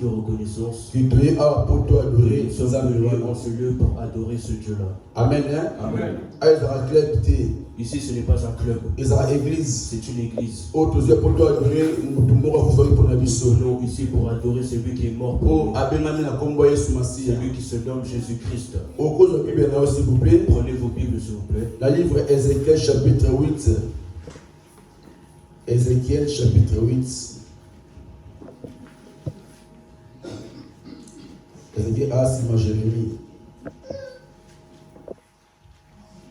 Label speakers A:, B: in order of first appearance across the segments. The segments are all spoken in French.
A: de reconnaissance.
B: Qui doit avoir pour toi adorer.
A: Nous sommes venus en ce lieu pour adorer ce Dieu-là.
B: Amen.
A: Amen.
B: Ici
A: ce n'est pas un club.
B: C'est
A: une église.
B: Nous
A: sommes ici pour adorer celui qui est mort pour nous. Celui qui se nomme Jésus-Christ.
B: Prenez
A: vos Bibles s'il vous plaît.
B: La livre Ézéchiel chapitre 8. Ézéchiel chapitre 8. Ézéchiel, c'est moi Jérémie.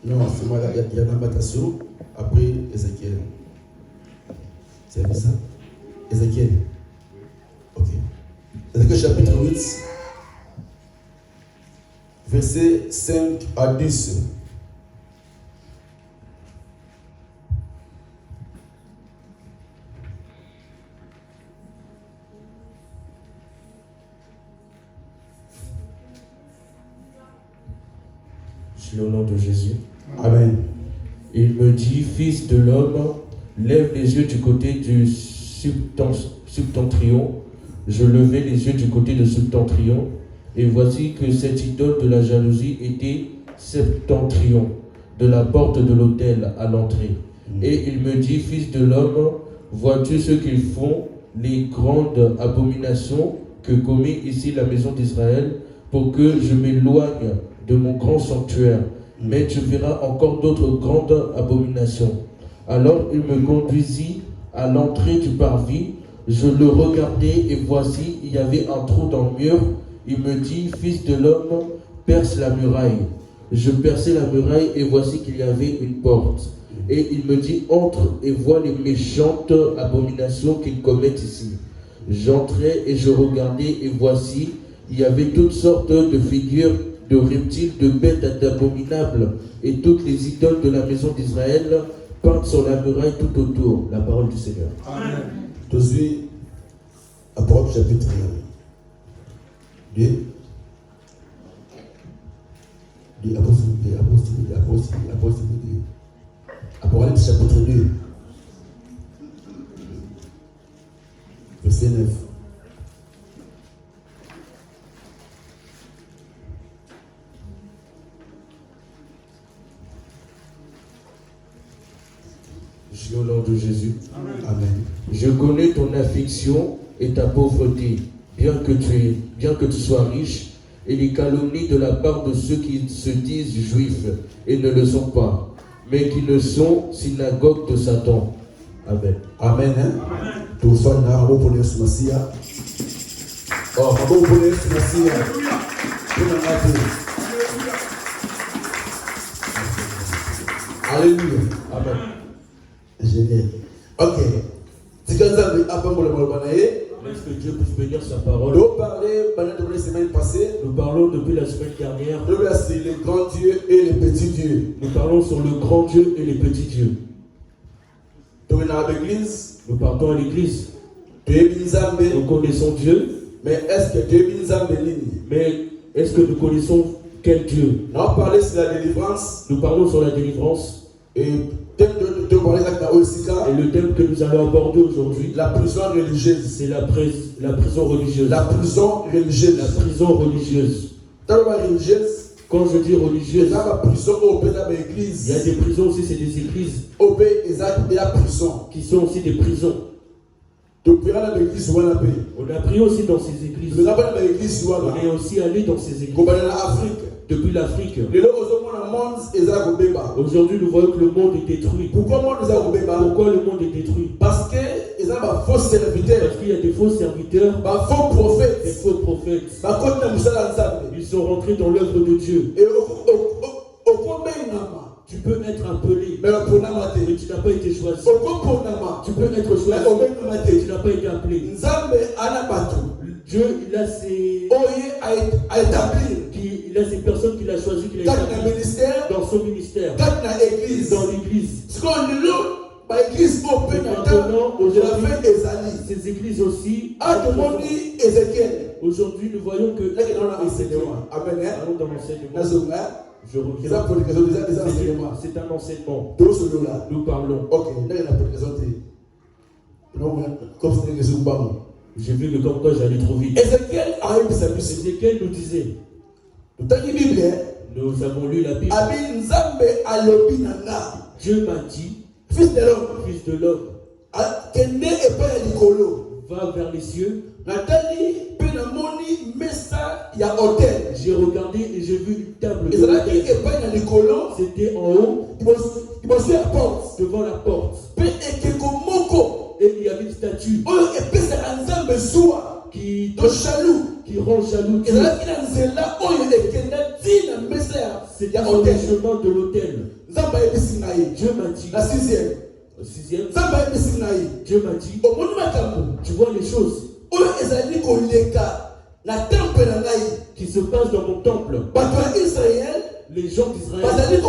B: Non, c'est moi, il y a Lamentation, après Ézéchiel. C'est ça? Ézéchiel. Ok. Ézéchiel chapitre 8, versets 5 à 10.
A: Au nom de Jésus.
B: Amen.
A: Il me dit, fils de l'homme, lève les yeux du côté du septentrion. Je levai les yeux du côté du septentrion, et voici que cette idole de la jalousie était septentrion, de la porte de l'autel à l'entrée. Et il me dit, fils de l'homme, vois-tu ce qu'ils font, les grandes abominations que commet ici la maison d'Israël, pour que je m'éloigne de mon grand sanctuaire, mais tu verras encore d'autres grandes abominations. Alors il me conduisit à l'entrée du parvis, je le regardai et voici, il y avait un trou dans le mur. Il me dit, fils de l'homme, perce la muraille. Je perçai la muraille et voici qu'il y avait une porte. Et il me dit, entre et vois les méchantes abominations qu'ils commettent ici. J'entrai et je regardai et voici, il y avait toutes sortes de figures de reptiles, de bêtes abominables, et toutes les idoles de la maison d'Israël peintes sur la muraille tout autour. La parole du Seigneur.
B: Amen. Josué, Apocalypse chapitre 2. Apocalypse chapitre 2. Verset 9.
A: Au nom de Jésus.
B: Amen.
A: Je connais ton affliction et ta pauvreté, bien que tu sois riche, et les calomnies de la part de ceux qui se disent juifs et ne le sont pas, mais qui ne sont synagogue de Satan. Amen.
B: Amen. Tout ça, on a reconnu ce Messia. Oh, on a reconnu ce Messia. Alléluia.
A: Amen.
B: Génial. Ok. Est-ce que
A: Dieu puisse bénir sa parole?
B: Nous
A: parlons depuis la semaine dernière.
B: C'est les grands dieux et les petits dieux.
A: Nous parlons sur le grand Dieu et les petits dieux. Nous partons à l'église. Nous connaissons Dieu.
B: Mais est-ce que Dieu
A: Mais est-ce que nous connaissons quel Dieu?
B: Nous parlons sur la délivrance.
A: Nous parlons sur la délivrance.
B: Et
A: le thème que nous allons aborder aujourd'hui,
B: la prison religieuse.
A: C'est la prison religieuse.
B: La prison religieuse.
A: La prison religieuse. Quand je dis religieuse, il y a des prisons aussi, c'est des églises. Qui sont aussi des prisons. On a prié aussi dans ces églises. On est aussi allé dans ces églises. Depuis l'Afrique. Aujourd'hui, nous voyons que le monde est détruit. Pourquoi le monde est détruit?
B: Parce qu'il y a des faux serviteurs.
A: Parce qu'il y a des faux serviteurs.
B: Des faux prophètes.
A: Des faux prophètes. Ils sont rentrés dans l'œuvre de Dieu. Tu peux être appelé, mais tu n'as pas été choisi. Tu peux être choisi, mais tu n'as pas été appelé. Dieu, il a ses personnes qu'il a choisies, qu'il a établies dans son ministère, dans l'église. Maintenant, aujourd'hui, ces églises aussi, aujourd'hui, nous voyons que allons dans l'enseignement. Je reviens. C'est un enseignement.
B: Nous parlons. Ok, là il y a une question.
A: J'ai vu que comme quoi j'allais trop vite.
B: Ézéchiel ayebisa biso.
A: Ézéchiel nous disait,
B: Totangi Bible.
A: nous avons lu la Bible.
B: Abi nzambe alobi nanga.
A: Dieu m'a dit,
B: Fils de l'homme.
A: fils de l'homme,
B: Kende epai ya likolo.
A: va vers les cieux.
B: Natali pe namoni mesa ya hôtel.
A: J'ai regardé et j'ai vu une table de
B: Ezalaki
A: hôtel.
B: epai ya likolo.
A: C'était en haut,
B: Liboso ya porte.
A: devant la porte.
B: Pe ekeko moko.
A: Et il y avait une statue
B: Oyo epesaka nzambe zuwa.
A: qui
B: To jaloux.
A: rend jaloux Dieu.
B: Ezalaki na nzela oyo ekenda ntina mesa
A: C'était
B: ya
A: sur le
B: hôtel.
A: chemin de l'autel.
B: Nzambe ayebisi ngai.
A: Dieu m'a dit,
B: La sixième.
A: au sixième,
B: Nzambe ayebisi ngai.
A: Dieu m'a dit,
B: Omoni makambo.
A: tu vois les choses
B: Oyo ezali koleka na temple na ngai.
A: qui se passent dans mon temple.
B: Bato ya Israël
A: Les gens d'Israël,
B: bazali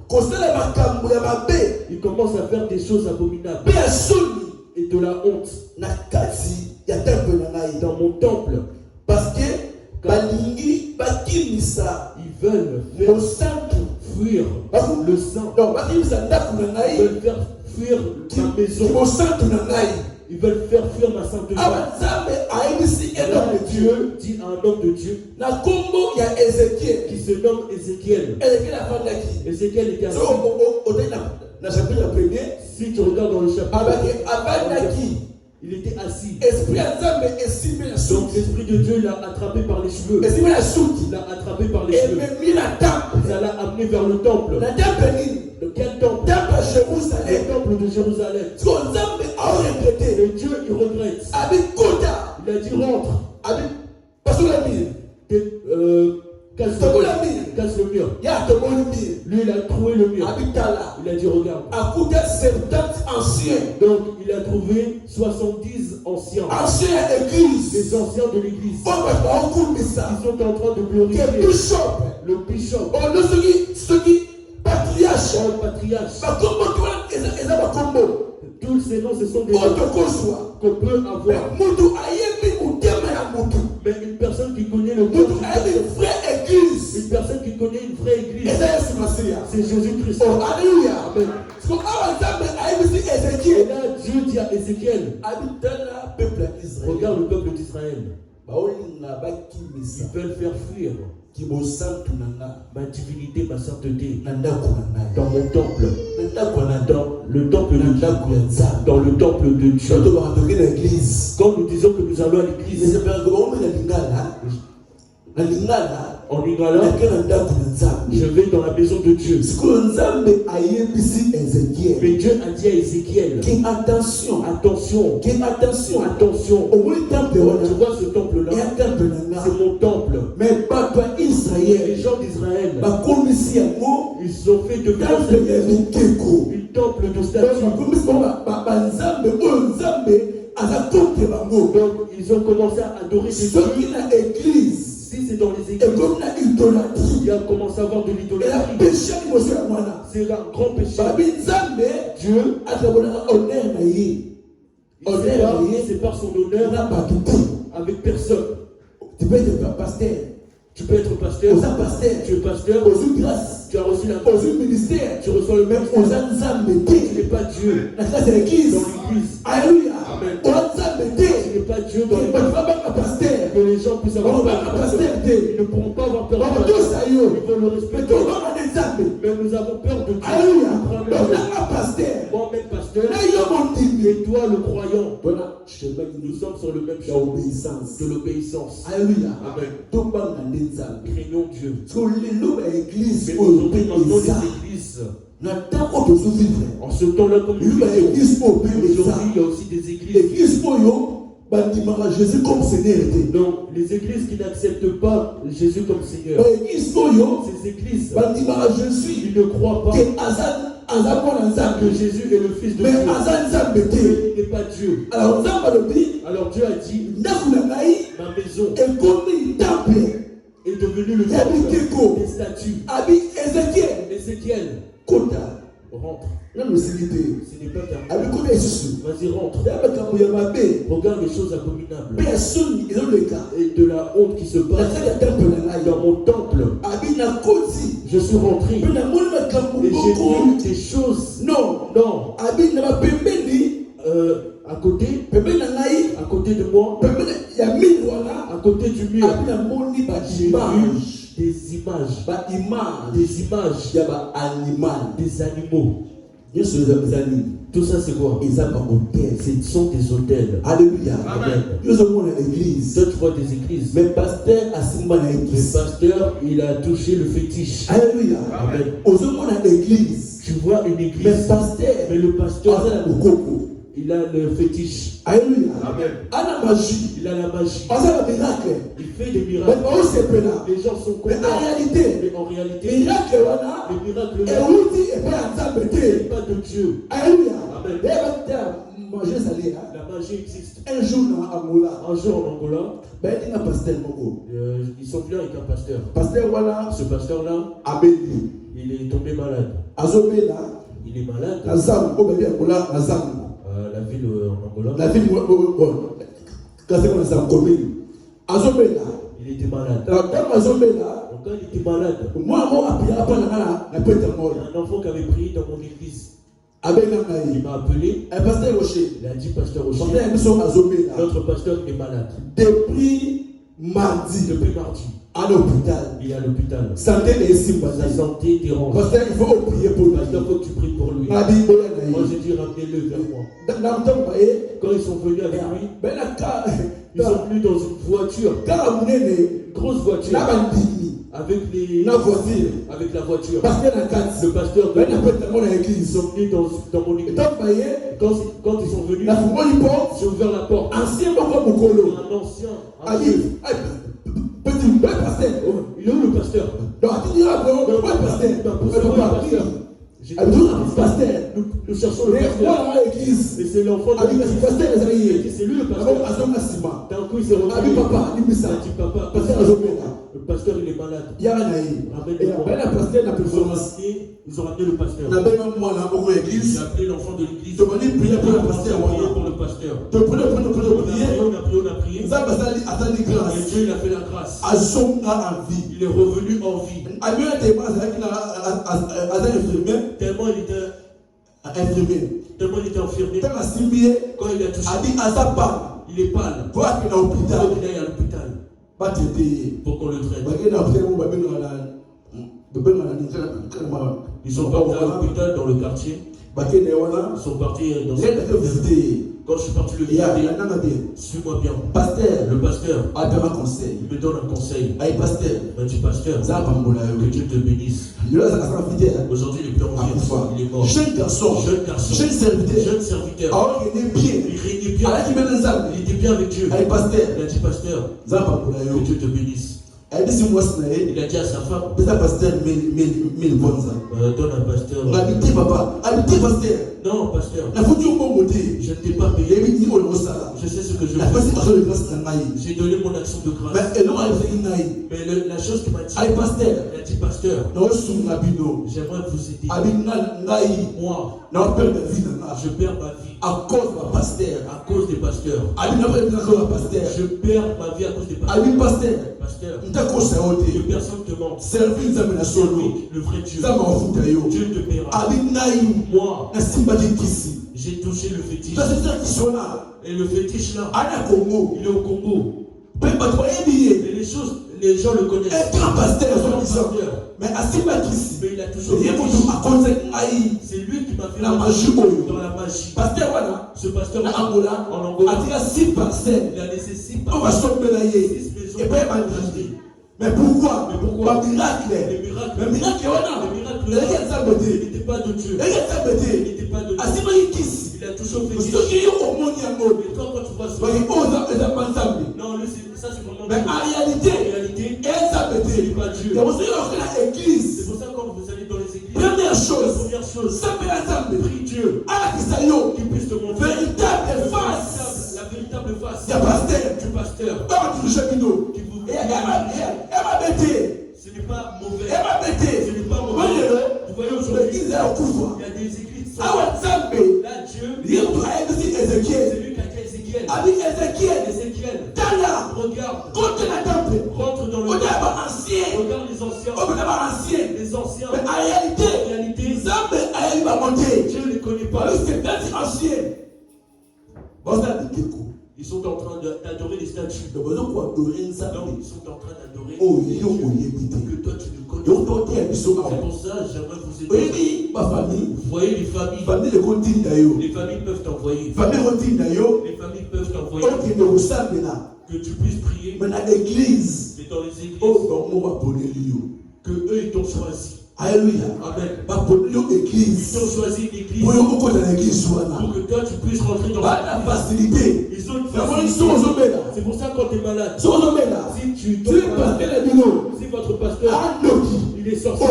B: kosala makambo ya mabe
A: ils commencent à faire des choses abominables
B: pe ya soni
A: et de la honte
B: na kati ya temple na ngai.
A: dans mon temple.
B: Parce que balingi bakimisa
A: Ils veulent faire
B: mosantu.
A: fuir le sang.
B: Donc bakimisa ndako na
A: Ils
B: ngai
A: veulent faire fuir ma maison.
B: mosantu na ngai.
A: Ils veulent faire fuir ma sainteté.
B: Awa nzambe ayebisi
A: Là,
B: homme de Dieu
A: Dieu dit à un homme de Dieu
B: na kombo ya Ézéchiel.
A: qui se nomme Ézéchiel.
B: Ézéchiel afandaki.
A: Ézéchiel était assis.
B: So otali na chapitre premier
A: Si tu regardes dans le chapitre,
B: abaki afandaki.
A: il était assis.
B: Esprit ya nzambe esimbi na
A: Donc
B: suki.
A: l'Esprit de Dieu l'a attrapé par les cheveux.
B: Esimbi na suki.
A: Il l'a attrapé par les cheveux.
B: Ememi na temple.
A: Ça l'a amené vers le temple.
B: Na temple nini?
A: De quel temple?
B: Temple ya
A: Le
B: Jérusalem.
A: temple de Jérusalem.
B: So nzambe aoregrete.
A: Et Dieu, il regrette.
B: Abi kota.
A: Il a dit rentre.
B: Abi pasola mire.
A: Casse
B: Tokola mire.
A: casse le mur.
B: Ya tomoni mire.
A: Lui, il a trouvé le mur.
B: Abi tala.
A: Il a dit regarde.
B: Akuta 70 anciens.
A: Donc, il a trouvé 70 anciens.
B: Anciens ya église.
A: Les anciens de l'église.
B: Oyo bato baokumbisa.
A: Ils sont en train de
B: Ke
A: glorifier
B: bishop.
A: le bishop,
B: Oyo soki patriarche.
A: le patriarche.
B: Bakombo twana eza bakombo.
A: Tous ces noms, ce sont des
B: Oyo
A: noms
B: tokozwa.
A: qu'on peut avoir.
B: Mutu ayebi motema ya mutu.
A: Mais une personne qui connaît le
B: Mutu
A: monde,
B: ayebi vraie église.
A: une personne qui connaît une vraie église,
B: Eza Yesu Masiya.
A: c'est Jésus-Christ.
B: Oh, alléluia.
A: Amen.
B: So awa nzambe ayebisi
A: Et
B: Ézéchiel.
A: là, Dieu dit à Ézéchiel,
B: Abi tala peuple ya Israël.
A: regarde le peuple d'Israël.
B: Baolinga
A: Ils
B: bakimisa.
A: veulent faire fuir
B: Kibosantu na nga.
A: ma divinité, ma sainteté
B: Na ndako na ngai.
A: dans mon temple,
B: Na ndako na ndako.
A: dans le temple
B: Na
A: de
B: ndako ya
A: Dieu,
B: nzambe.
A: dans le temple de Dieu.
B: Bato bakatoki na église.
A: Quand nous disons que nous allons à l'église,
B: ezepelaka baomi na lingala. Na lingala.
A: en Lingala,
B: Nake na ndako na nzambe.
A: je vais dans la maison de Dieu.
B: Sikoyo nzambe ayebisi Ézéchiel.
A: Mais Dieu a dit à Ézéchiel,
B: Ki attention.
A: attention,
B: Ki attention.
A: attention,
B: Omoni temple
A: tu
B: wana.
A: vois ce temple-là,
B: Eya temple na nga.
A: c'est mon temple.
B: Mais bato ya
A: Les
B: Israël.
A: gens d'Israël,
B: Bakomisi yango.
A: ils ont fait de
B: Temple ya mikeko.
A: une temple de statue.
B: bakomisi bango banzambe oyo nzambe aza contre bango.
A: Donc, ils ont commencé à adorer des
B: Soki
A: dieux.
B: na église
A: Si c'est dans les églises,
B: ekomi na idolâtrie.
A: il a commencé à avoir de
B: ela
A: l'idolâtrie.
B: péché liboso ya mwana.
A: C'est un grand péché.
B: babi nzambe
A: Dieu,
B: atabonaka honneur na ye. Honneur na
A: c'est
B: ye
A: par son honneur
B: na bato te.
A: avec personne.
B: Tu peux être pasteur.
A: Tu peux être pasteur,
B: Oza pasteur.
A: tu es pasteur,
B: Ozwi grâce.
A: tu as reçu la grâce,
B: Ozwi ministère.
A: tu reçois le même.
B: Oza nzambe
A: Tu
B: te.
A: n'es pas Dieu
B: Na classe ya église.
A: dans l'église.
B: Alléluia.
A: Amen.
B: Oza nzambe te.
A: Tu n'es pas Dieu dans
B: bato
A: l'église.
B: babanga pasteur.
A: Que les gens puissent avoir peur du pasteur. Ils ne pourront pas avoir peur du pasteur.
B: bakotosa yo.
A: Ils vont le respecter.
B: tobanga na nzambe.
A: Mais nous avons peur de Dieu.
B: Alléluia.
A: Nous prenons peur de Dieu.
B: Nanga pasteur.
A: Moi-même, pasteur,
B: Na yo mondimi.
A: et toi, le croyant,
B: Voilà, chemin
A: nous sommes sur le même
B: ya
A: chemin
B: obéissance.
A: de l'obéissance.
B: Alléluia.
A: Amen.
B: Tobanga na nzambe.
A: Craignons Dieu.
B: So lelo ba église
A: Mais
B: oyo
A: aujourd'hui, maintenant,
B: eza.
A: les églises,
B: Na ntango tozovivre.
A: en ce temps-là, comme nous
B: Lelo ba
A: vivons,
B: église oyo pe eza.
A: aujourd'hui, il y a aussi des églises.
B: Église oyo bandimaka Jésus comme Seigneur te.
A: Donc, les églises qui n'acceptent pas Jésus comme Seigneur,
B: Ba église oyo
A: ces églises,
B: bandimaka Jésus
A: ils ne croient pas
B: ke aza mwana nzambe.
A: que Jésus est le Fils de
B: Mais
A: Dieu.
B: aza nzambe te.
A: Il n'est pas Dieu.
B: Alors nzambe alobi
A: Alors Dieu a dit,
B: ndako na ngai
A: ma maison
B: ekomi temple
A: est devenue le
B: ya
A: temple
B: bikeko.
A: des statues.
B: Abi Ézéchiel
A: Ézéchiel,
B: kota
A: rentre.
B: nano esili te.
A: Ce n'est pas terminé.
B: Abi kota lisusu.
A: Vas-y, rentre.
B: Ya makambo ya mabe
A: Regarde les choses abominables
B: mpe ya soni ezoleka
A: et de la honte qui se
B: na
A: passe
B: kati ya temple na ngai.
A: dans mon temple.
B: Abi nakoti
A: Je suis rentré
B: mpe namoni makambo
A: et j'ai
B: moko.
A: vu des choses.
B: Non,
A: Non,
B: abi na bapembeni
A: à côté
B: pembeni na ngai
A: de moi,
B: pembeni
A: côté du mur, j'ai vu des images, des animaux. Tout ça c'est quoi? Ce sont des hôtels.
B: Alléluia.
A: Amen.
B: L'église.
A: Tu vois des églises.
B: Mais pasteur a
A: Le pasteur, il a touché le fétiche.
B: Alléluia.
A: Amen. Tu vois une église. Mais le pasteur, il a le fétiche.
B: Alléluia.
A: Amen. Il a la magie. Il fait des miracles. Les gens sont contents.
B: Mais en réalité,
A: les miracles n'est pas de Dieu.
B: Alléluia.
A: Amen. La magie existe.
B: Un jour en Angola,
A: ils sont venus avec un pasteur. Ce pasteur-là, il est tombé malade. Il est malade. La ville en Angola. Il était malade. Donc quand il était malade, il y a un enfant qui avait prié dans mon église. Il m'a appelé. Il a dit, pasteur Rocher, notre pasteur est malade.
B: Depuis mardi, à l'hôpital.
A: Il est à l'hôpital.
B: Sa
A: santé dérange.
B: Pasteur, il faut prier pour lui.
A: Pasteur, il faut que tu pries pour lui. Moi, j'ai dit, ramenez-le vers moi. Quand ils sont venus avec lui, ils sont venus dans une voiture. Une grosse voiture. Avec la voiture. Le pasteur ils sont venus dans mon église. Quand ils sont venus, j'ai ouvert la porte. Un ancien. Il est où le pasteur? Nous cherchons le pasteur. Et c'est l'enfant de l'église. C'est lui le pasteur. D'un coup il s'est revenu. Il a dit papa, le pasteur il est malade. Ils ont ramené le pasteur. J'ai appelé l'enfant de l'église. On a prié pour le pasteur. On a prié. Et Dieu il a fait la grâce. Il est revenu en vie. Tellement il était infirmé. Quand il a touché, il est pâle. Il est à l'hôpital pour qu'on le traite. Ils sont partis à l'hôpital dans le quartier. Ils sont partis dans ce... Quand je suis parti le visiter, suis-moi bien. Le pasteur, il me donne un conseil. Il m'a dit, pasteur, que Dieu te bénisse. Aujourd'hui, il est plus en vie. Il est mort. Jeune garçon, jeune serviteur. Il régnait bien. Il était bien avec Dieu. Il a dit, pasteur, que Dieu te bénisse. Il a dit à sa femme, donne un pasteur. Non, pasteur, je ne t'ai pas payé. Je sais ce que je fais. J'ai donné mon action de grâce. Mais la chose qui m'a dit, il a dit, pasteur, j'aimerais vous aider. Moi, je perds ma vie à cause des pasteurs. Je perds ma vie à cause des pasteurs. Pasteur, que personne te ment. Le vrai Dieu. Dieu te paiera. Moi, j'ai touché le fétiche. Et le fétiche là, il est au Congo. Et les gens le connaissent. Mais il a toujours c'est lui qui m'a fait la magie dans la magie. Ce pasteur en Angola, il a laissé 6 maisons.
B: Mais pourquoi?
A: Les miracles. Il n'était pas de Dieu. Il n'était pas de Dieu. Il a toujours fait des choses. Et quand tu vois ça, non, lui, ça c'est vraiment.
B: Mais en réalité,
A: ce n'est pas Dieu. C'est pour ça que quand vous allez dans les églises,
B: première chose,
A: prie Dieu qui puisse te montrer la véritable face du pasteur qui vous ce n'est pas mauvais. Ce n'est pas mauvais. Vous voyez aujourd'hui, il y a des églises. Là, Dieu, c'est lui qui a dit Ézéchiel. Regarde. Rentre dans le temple. Regarde les anciens.
B: Mais en réalité, Dieu
A: ne les connaît pas.
B: c'est ancien.
A: Ils Ils sont en train d'adorer les statues.
B: Donc,
A: Non, ils sont en train d'adorer que toi tu nous connais. C'est pour ça que j'aimerais vous aider. Vous voyez les familles. Les familles peuvent t'envoyer. Les familles peuvent t'envoyer. Que tu puisses prier. Mais dans les églises. Que eux ils t'ont choisi.
B: Alléluia.
A: Amen.
B: Ils ont
A: choisi une église pour que toi tu puisses rentrer dans la facilité. Ils ont une facilité. C'est pour ça que quand tu es malade, si tu tombes malade, si votre pasteur il est sorcier,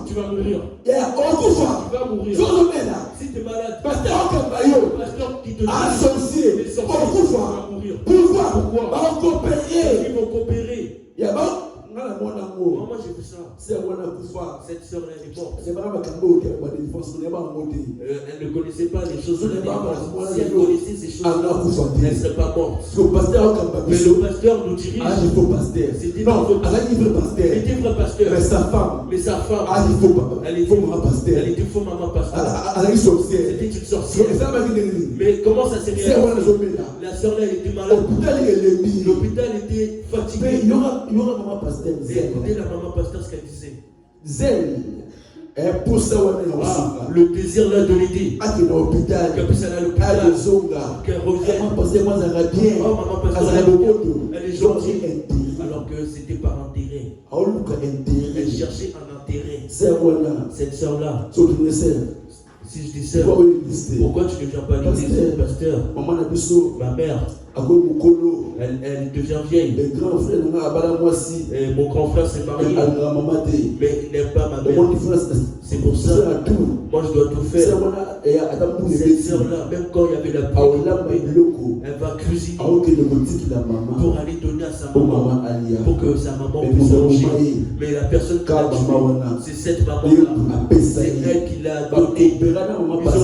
A: tu vas mourir. Tu vas mourir. Si tu es malade, le pasteur qui te dit il est sorcier, tu vas mourir. Pourquoi? Ils vont coopérer. Moi j'ai vu ça. Cette sœur là elle est morte. Elle ne connaissait pas les choses de la délivrance. Si elle connaissait ces choses, elle ne serait pas morte. Mais le pasteur nous dirige. C'était vrai pasteur. Mais sa femme, elle était faux maman pasteur. C'était une sorcière. Mais comment ça s'est réalisé? La sœur là elle était malade. L'hôpital était fatigué. Écoutez la maman pasteur ce qu'elle disait. Le désir là de l'aider. Qu'elle puisse aller à l'hôpital. Qu'elle revienne. Oh maman pasteur, elle est gentille. Alors que c'était par intérêt. Elle cherchait un intérêt. Cette sœur là. Si je dis sœur, pourquoi tu ne viens pas à l'église, pasteur? Ma mère, elle devient vieille. Et mon grand frère s'est marié, mais il n'aime pas ma mère. C'est pour ça, moi je dois tout faire. Cette sœur-là, même quand il y avait la pluie, elle va cuisiner pour aller donner à sa maman, pour que sa maman puisse manger. Mais la personne qui l'a tuée, c'est cette maman-là. C'est elle qui l'a donnée. Ils ont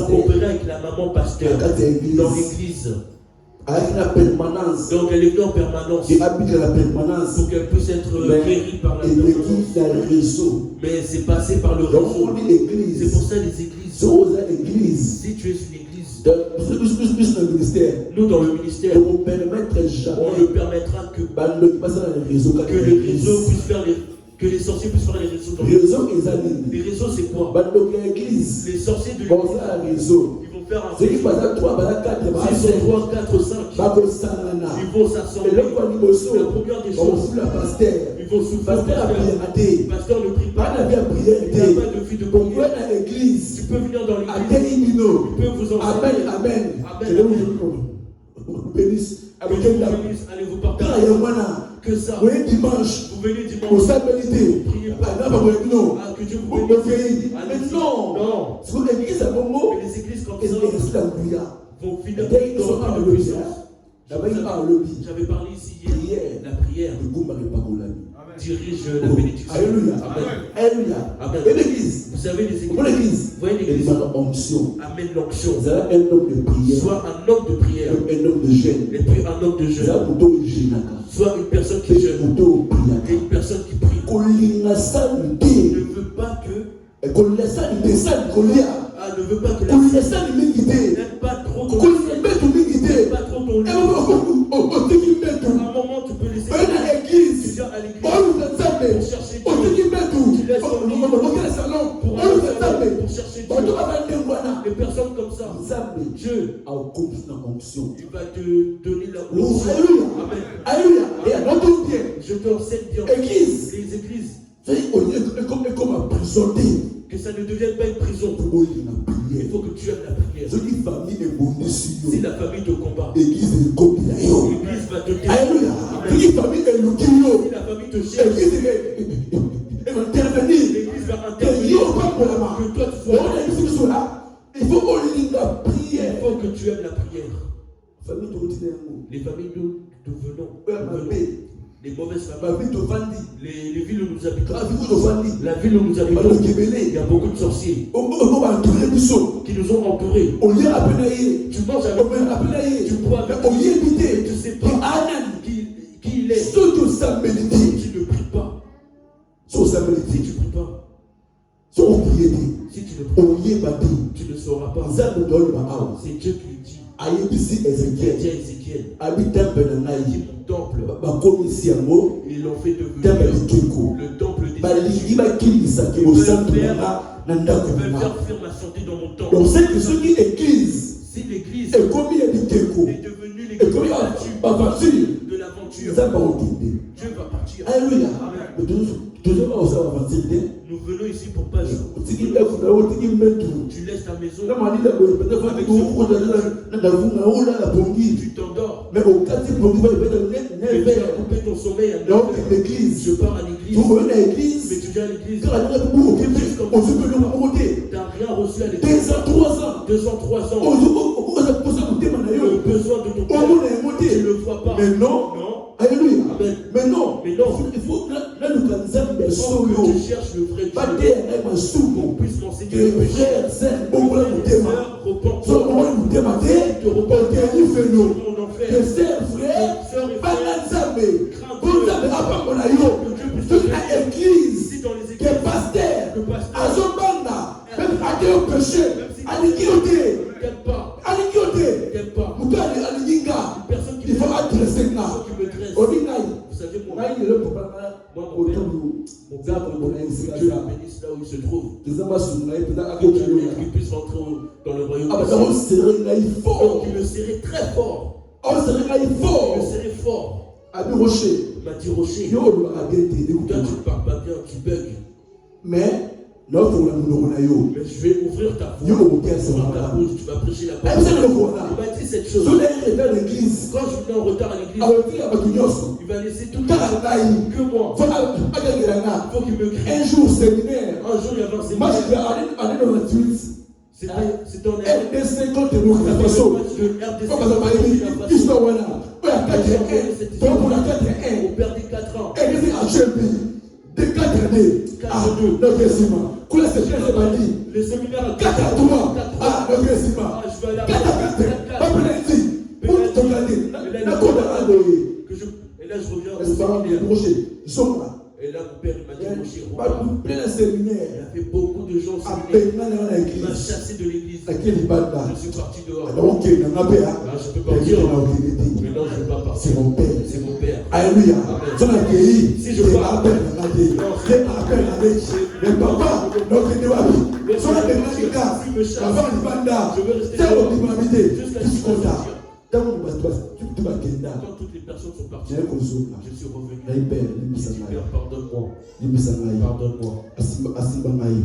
A: coopéré avec la maman pasteur dans l'église. Donc elle est venue en permanence pour qu'elle puisse être guérie par la permanence. Mais c'est passé par le réseau. C'est pour ça les églises. Si tu es une église, nous dans le ministère, on ne permettra que le réseau puisse faire que les sorciers puissent faire les réseaux. Les réseaux c'est quoi? Les sorciers de l'église, ils vont faire un réseau. S'ils sont 3, 4, 5, ils vont s'assembler. La première des choses, ils vont souffrir. Pasteur ne prie pas. Il n'y a pas de vie de prière. Tu peux venir dans l'église. Il peut vous enseigner. Amen. Allez vous partager. Que ça. Vous venez dimanche. Vous priez pas. Que Dieu vous bénisse. Non. Mais les églises comme ça vont finir dans la puissance. J'avais parlé ici hier. La prière dirige la bénédiction. Alléluia. Amen. Vous savez les églises. Vous voyez l'église. Amène l'onction. Soit un homme de prière. Et puis un homme de jeûne. Soit une personne qui jeûne. Et une personne qui prie. Ne veut pas que. Ne veut pas que la n'aime pas trop ton à un moment tu peux laisser tu viens à l'église pour chercher Dieu. Tu laisses ton lit pour chercher Dieu. Les personnes comme ça, Dieu il va te donner la gloire. Amen. Je te enseigne bien. Les églises, que ça ne devienne pas une prison. Il faut que tu aimes la prière. Si la famille te combat, l'église va te détruire. Si la famille te cherche, l'église va intervenir. Que toi tu sois. Il faut que tu aimes la prière. Les familles nous venons. Les mauvaises familles, les villes où nous habitons, la ville où nous habitons, il y a beaucoup de sorciers qui nous ont entourés. Tu manges avec, tu bois avec, tu ne sais pas qui il est. Si tu ne pries pas, si tu ne pries pas, si tu ne pries pas, tu ne sauras pas. C'est Dieu qui le dit. Il a dit à Ézéchiel. détiennent.
B: Habite temple na ngai.
A: Qui mon temple.
B: Bakomisi yango.
A: Ils l'ont fait devenir
B: le
A: temple des
B: balingi bakilisa ke bosantu na ndako
A: ils veulent
B: na.
A: faire ma santé dans mon temple.
B: Donc c'est que ceux qui église.
A: Si l'église
B: est commis à Biteko.
A: Est devenue l'église de l'aventure. Dieu va partir.
B: Alléluia.
A: Nous venons ici pour pas jouer. Tu laisses ta maison. Tu t'endors.
B: Mais au cas où tu
A: as coupé ton sommeil à
B: donc l'église.
A: Je pars à l'église. Mais tu viens à l'église. Tu n'as rien reçu à l'église. 2 ans, 3 ans. Le besoin de ton cœur. Tu ne le vois pas.
B: Mais non. Alléluia.
A: Amen.
B: Mais non.
A: Il faut que tu cherches le vrai Dieu. Qu'on puisse m'enseigner le péché. Il faut adresser là. Vous savez, mon père, Dieu le bénisse là où il se trouve. Qu'il puisse rentrer dans le royaume. Donc il me serrait très fort. Il me serrait fort. Il m'a dit Rocher. Toi tu ne parles pas bien, tu bugs.
B: Mais je
A: vais ouvrir ta bouche, tu vas prêcher la parole. Il m'a dit cette chose. Quand je venais en retard à l'église, il va laisser tout le monde que moi. Il faut qu'il me crie.
B: Un jour, séminaire.
A: Un jour, il y avait un séminaire. C'était en
B: RDC contre la façon.
A: On perdait 4 ans.
B: De 4 années.
A: 4-2.
B: Le séminaire à 4 à 3.
A: Je vais aller à 4. Et là, je reviens. Et là, mon père m'a dit, il y avait beaucoup de gens au séminaire. Il m'a chassé de l'église. Je suis parti dehors. Je peux partir. Mais non, je ne vais pas partir.
B: C'est mon père.
A: C'est mon père.
B: Alléluia.
A: Si je pars,
B: mais papa, notre débat, sur la
A: quand toutes les personnes sont parties, je suis revenu. Je dis, Père, pardonne-moi. Pardonne-moi.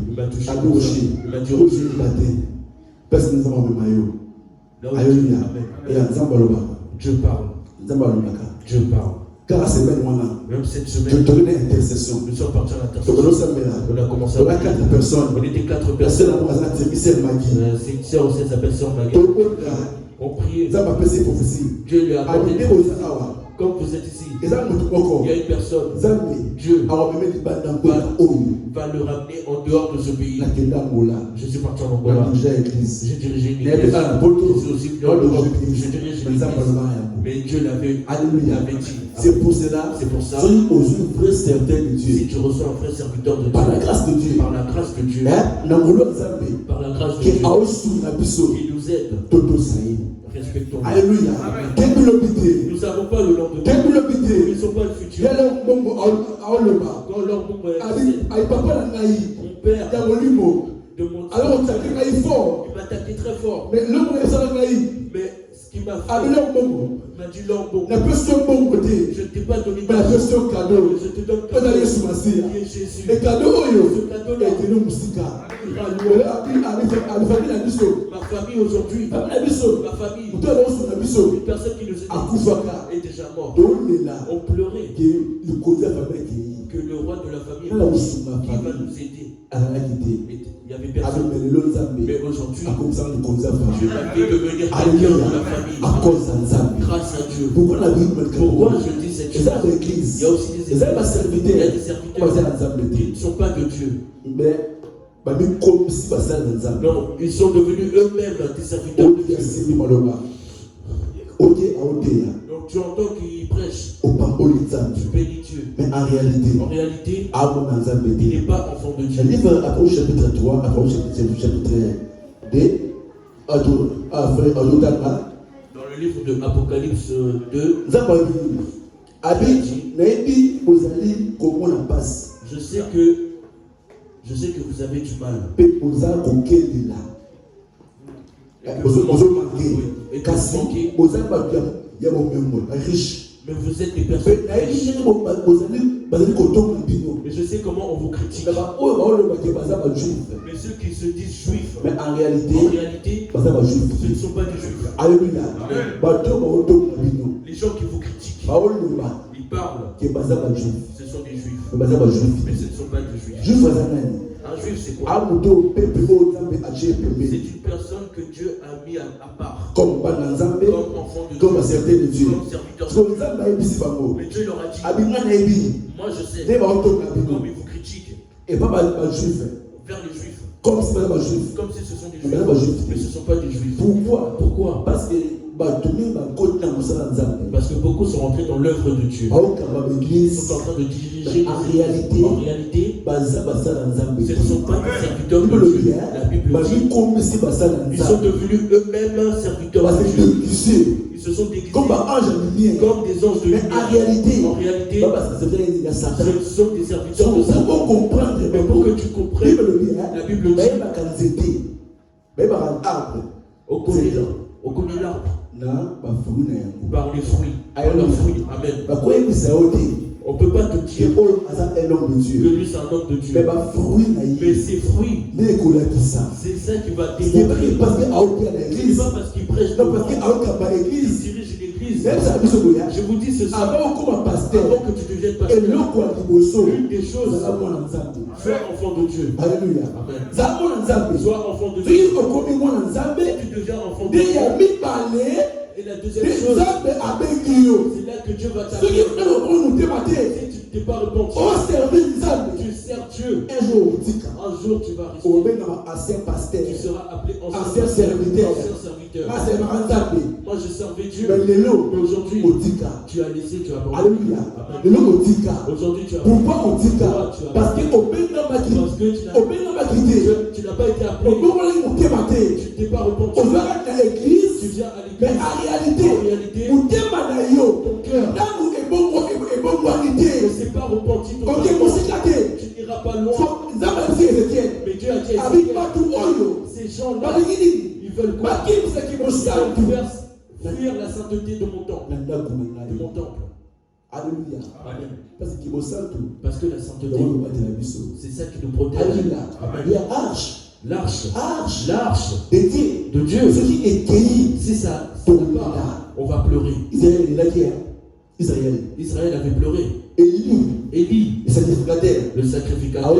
A: Il m'a touché. Il m'a dit, Roger.
B: Alléluia.
A: Dieu parle. Dieu parle.
B: Car cette semaine,
A: même cette
B: je
A: semaine,
B: te donnais intercession.
A: nous sommes partis à l'intercession. On a commencé à
B: 4 personnes.
A: On était 4
B: La seule
A: personnes.
B: c'est
A: C'est une sœur aussi, elle s'appelle Sœur Maggie. On priait. Dieu lui a accordé. Quand vous êtes ici, il y a une personne. Dieu va le ramener en dehors de ce pays. Je suis parti en Angola. J'ai dirigé une église. Je suis aussi venu en Europe. Je dirige une église. Mais Dieu l'avait dit.
B: C'est pour cela.
A: Si tu reçois un vrai serviteur de Dieu,
B: par la grâce de Dieu,
A: par la grâce de Dieu, par la grâce de Dieu, qui nous aide, respectons.
B: Alléluia.
A: Nous n'avons pas le lendemain. Nous ne sommes pas le futur. Quand leur bombe est mon père de mon Dieu, il m'a attaqué très fort. Mais ce qui m'a fait, il m'a dit l'homme, je ne t'ai pas donné de cadeau, je te donne cadeau qui est Jésus. Ce cadeau-là, ma famille aujourd'hui, ma famille, une personne qui nous est déjà morte. On pleurait que le roi de la famille qui va nous aider. Il y avait personne. Mais aujourd'hui, Dieu m'a fait devenir quelqu'un de la famille. Grâce à Dieu. Pourquoi je dis cette chose? Il y a aussi des serviteurs qui ne sont pas de Dieu. Non, ils sont devenus eux-mêmes des serviteurs de Dieu. Donc tu entends qu'ils prêchent, tu bénis Dieu.
B: Mais en réalité,
A: il n'est pas enfant de Dieu.
B: Le livre Apôtre chapitre 3, Apôtre chapitre 2,
A: Dans le livre de Apocalypse 2. Je sais que vous avez du mal. Et que vous manquez. Mais vous êtes des personnes riches. Mais je sais comment on vous critique. Mais ceux qui se disent juifs, en réalité, ce ne sont pas des juifs.
B: Alléluia.
A: Les gens qui vous critiquent, ils parlent. Ce sont des juifs. Mais ce ne sont pas des juifs. Un juif, c'est quoi? C'est une personne que Dieu a mis à part. Comme enfant de Dieu.
B: Comme Dieu.
A: Comme serviteur de Dieu. Mais Dieu leur a dit, moi je sais, comme ils vous critiquent, vers les juifs. Comme si ce sont des juifs. Mais ce ne sont pas des juifs. Pourquoi? Parce que beaucoup sont rentrés dans l'œuvre de Dieu. Ils sont en train de diriger. En réalité, ce ne sont pas des serviteurs de Dieu. La Bible dit, ils sont devenus eux-mêmes serviteurs de Dieu. Ils se sont déguisés comme des anges de lumière. En réalité, ce sont des serviteurs de Satan. Mais pour que tu comprennes, la Bible dit, on connaît l'arbre par les fruits. Amen. On ne peut pas te dire que lui c'est un homme de Dieu. Mais ses fruits, c'est ça qui va démontrer. C'est pas parce qu'il prêche, il dirige l'église. Je vous dis ceci, avant que tu deviennes pasteur, une des choses, fais enfant de Dieu.
B: Alléluia.
A: Amen. Sois enfant de Dieu. Tu deviens enfant de Dieu. Et la deuxième chose, c'est là que Dieu va t'appeler. Si tu ne t'es pas repenti, tu sers Dieu. Un jour tu vas rester. Tu seras appelé ancien serviteur. Moi je servais Dieu. Mais aujourd'hui, tu as laissé, tu as abandonné. Aujourd'hui tu as abandonné. Pourquoi? Parce que tu n'as pas été appelé. Tu ne t'es pas repenti. Tu viens à l'église. Mais en réalité, ton cœur ne s'est pas repenti. Tu n'iras pas loin. Mais Dieu a dit à Ézéchiel, ces gens-là, ils veulent quoi? Ils veulent fuir la sainteté de mon temple. Alléluia. Amen. Parce que la sainteté, c'est ça qui nous protège. Amen. L'arche de Dieu. C'est ça. On va pleurer. Israël avait pleuré. Élie, le sacrificateur,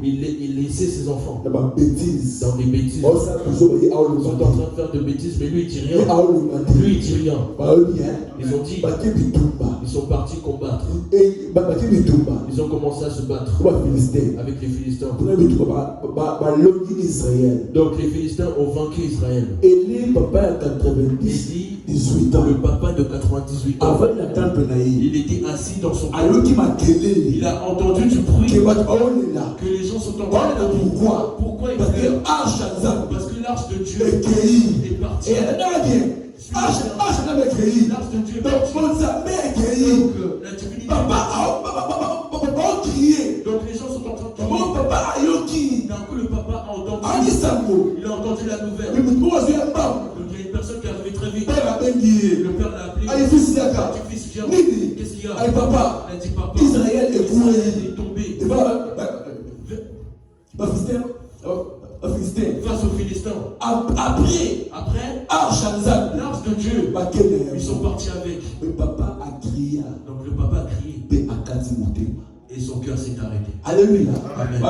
A: il laissait ses enfants dans des bêtises. Ils sont en train de faire de bêtises, mais lui il dit rien. Ils ont dit, ils sont partis combattre. Ils ont commencé à se battre avec les Philistins. Donc les Philistins ont vaincu Israël. Élie, le papa de 98 ans, il était assis dans son camp. Il a entendu du bruit que les gens sont en train de... Pourquoi il pleure? Parce que l'arche de Dieu est partie. L'arche de Dieu est partie. Donc la divinité donc les gens sont en train de crier. D'un coup le papa a entendu. Il a entendu la nouvelle. Donc il y a une personne qui est arrivée très vite. Le père l'a appelé. Il a dit, fils, viens. Qu'est-ce qu'il y a? Il a dit, papa, Israël est tombé. Face aux Philistins. Après, l'arche de Dieu, ils sont partis avec. Donc le papa a crié. Et son cœur s'est arrêté. Alléluia. Amen.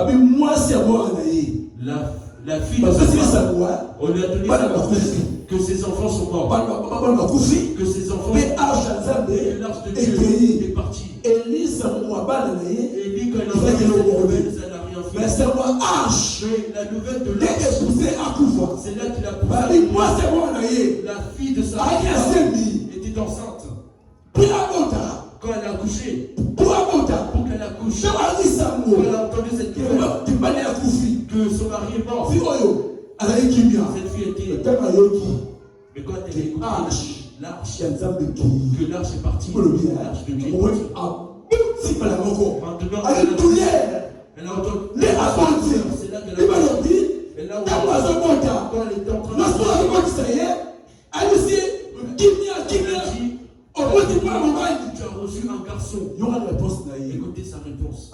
A: La fille de sa femme, on lui a donné que ses enfants sont morts. Que ses enfants et l'arche de Dieu est partie. Élie, quand il a entendu cette nouvelle, ça n'a rien fait. Mais la nouvelle de l'arche, c'est là qu'il a poussé. La fille de sa femme était enceinte. Quand elle a accouché, quand elle a entendu cette nouvelle, que son mari est mort, cette fille était... Mais quand elle
B: que
A: écoute l'arche, que l'arche est partie, l'arche de Dieu est partie. Maintenant, elle a entendu. C'est là qu'elle a dit. Et là où quand elle était en train de tu as reçu un garçon. Écoutez sa réponse.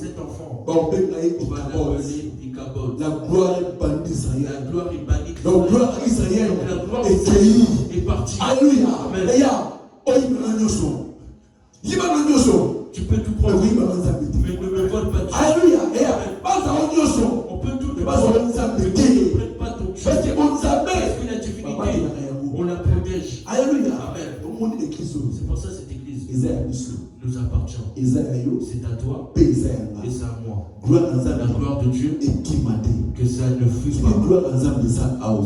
A: Cet enfant, on va l'appeler Ichabod.
B: La gloire est bannie d'Israël.
A: La gloire est bannie
B: La gloire d'Israël
A: est partie.
B: Alléluia.
A: Amen. Tu peux tout prendre, mais ne me vole pas Dieu.
B: Alléluia.
A: On peut tout, mais ne prête pas ton Dieu. Parce qu'il y a divinité, on la protège.
B: Alléluia.
A: Amen. C'est pour ça que cette église nous appartient. C'est à toi et c'est à moi. La gloire de Dieu, que ça ne fuit pas.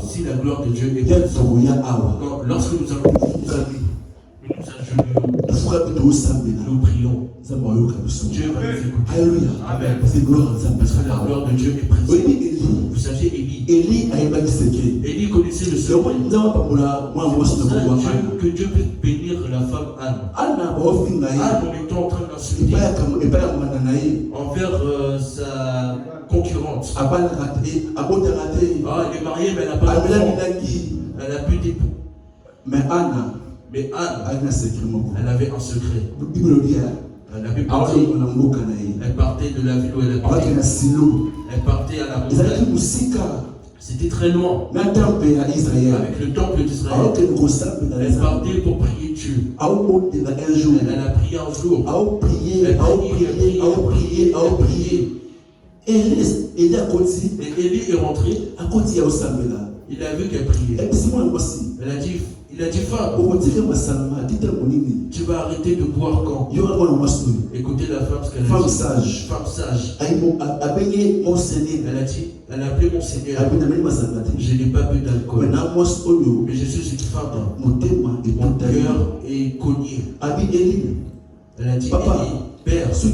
A: Si la gloire de Dieu est présente, lorsque nous allons nous agenouillons, nous prions, Dieu va nous écouter.
B: Alléluia.
A: Amen.
B: Parce que
A: la gloire de Dieu est présente. Vous saviez, Élie connaissait le secret. Que Dieu puisse bénir la femme Anne. Anne, en étant en train d'insulter envers sa concurrente. Elle est mariée, mais elle n'a pas d'enfant. Elle n'a plus d'époux. Mais Anne, elle avait un secret. Elle avait parti. Elle partait de la ville où elle habitait. Elle partait à la montagne. C'était très loin. Avec le temple d'Israël. Elle partait pour prier Dieu. Elle a prié un jour. Elle a prié. Et Élie est rentré. Il a vu qu'elle priait. Il a dit femme, tu vas arrêter de boire quand? Écoutez la femme ce qu'elle a dit. Femme sage. Elle a appelé mon Seigneur. Je n'ai pas bu d'alcool. Mais je suis une femme. Mon cœur est cogné. Elle a dit, Père, si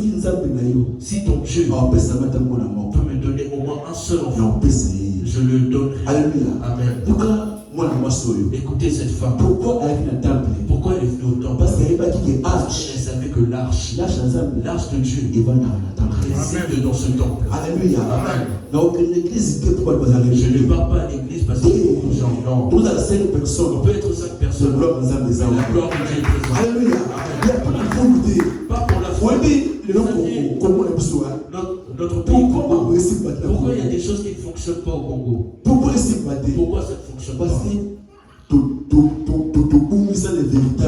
A: ton Dieu peut me donner au moins un seul enfant, je le donnerai. Alléluia. Amen. Écoutez cette femme. Pourquoi elle est venue au temple? Parce qu'elle savait que l'arche de Dieu réside dans ce temple. Alléluia. Amen. Donc l'église, je ne parle pas à l'église parce qu'il y a beaucoup de gens. Non. On peut être 5 personnes. La gloire de Dieu est présente. Alléluia. Pas pour la foi. Notre pays, pourquoi il y a des choses qui ne fonctionnent pas au Congo? Pourquoi ça ne fonctionne pas?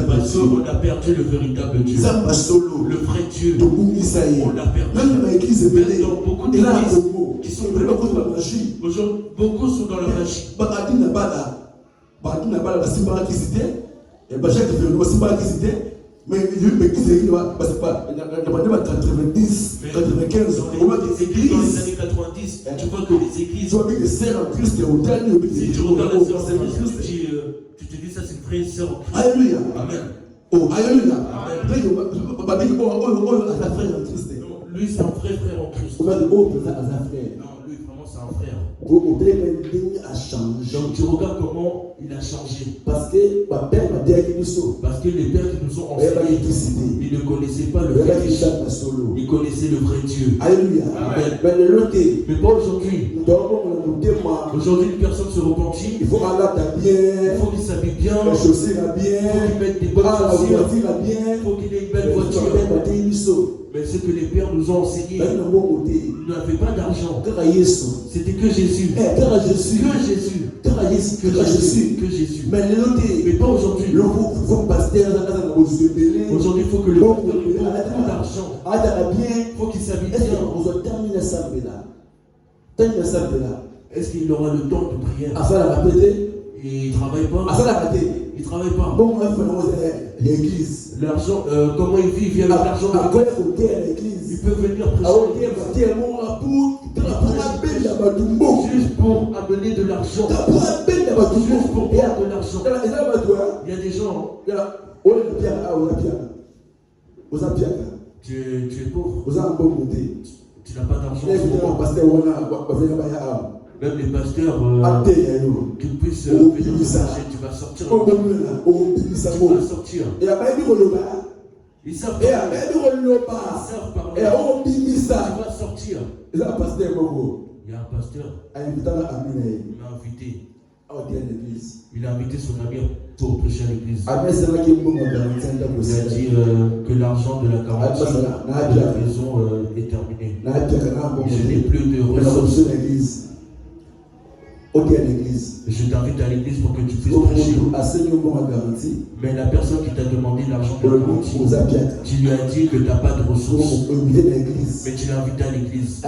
A: Parce qu'on a perdu le véritable Dieu. Le vrai Dieu. On l'a perdu. Dans beaucoup d'églises qui sont aujourd'hui, beaucoup sont dans la magie. Mais il y a une église qui va passer par 90, 95, on voit des églises dans les années 90, tu vois que les églises, tu vois avec des sœurs en Christ, si tu regardes la sœur en Christ, tu te dis ça c'est une vraie sœur en Christ. Alléluia. Amen. Oh, alléluia. Amen. Lui c'est un vrai frère en Christ. Non, lui vraiment c'est un frère. Donc tu regardes comment il a changé. Parce que les pères qui nous ont enseigné, ils ne connaissaient pas le vrai Dieu. Ils connaissaient le vrai Dieu. Alléluia. Amen. Mais pas aujourd'hui. Aujourd'hui, une personne se repentit. Il faut qu'il s'habille bien. Il faut qu'il mette des bonnes chaussures. Il faut qu'il ait une belle voiture. Mais ce que les pères nous ont enseigné, ils n'avaient pas d'argent. C'était que Jésus. Que Jésus. Mais pas aujourd'hui. Aujourd'hui, il faut que le peuple ait beaucoup d'argent. Il faut qu'il s'habille bien. Est-ce qu'il aura le temps de prière? Et il ne travaille pas. Il ne travaille pas. L'argent, comment il vit avec l'argent de l'église? Il peut venir prêcher juste pour amener de l'argent. Juste pour prendre de l'argent. Il y a des gens. Tu es pauvre. Tu n'as pas d'argent. Même les pasteurs qui puissent venir te chercher, tu vas sortir. Tu vas sortir. Ils savent parler. Tu vas sortir. Il y a un pasteur, il m'a invité. Il a invité son ami pour prêcher à l'église. Il a dit que l'argent de la garantie de la maison est terminé. Je n'ai plus de ressources. Je t'invite à l'église pour que tu puisses prêcher. Mais la personne qui t'a demandé l'argent de la garantie, tu lui as dit que tu n'as pas de ressources. Mais tu l'as invité à l'église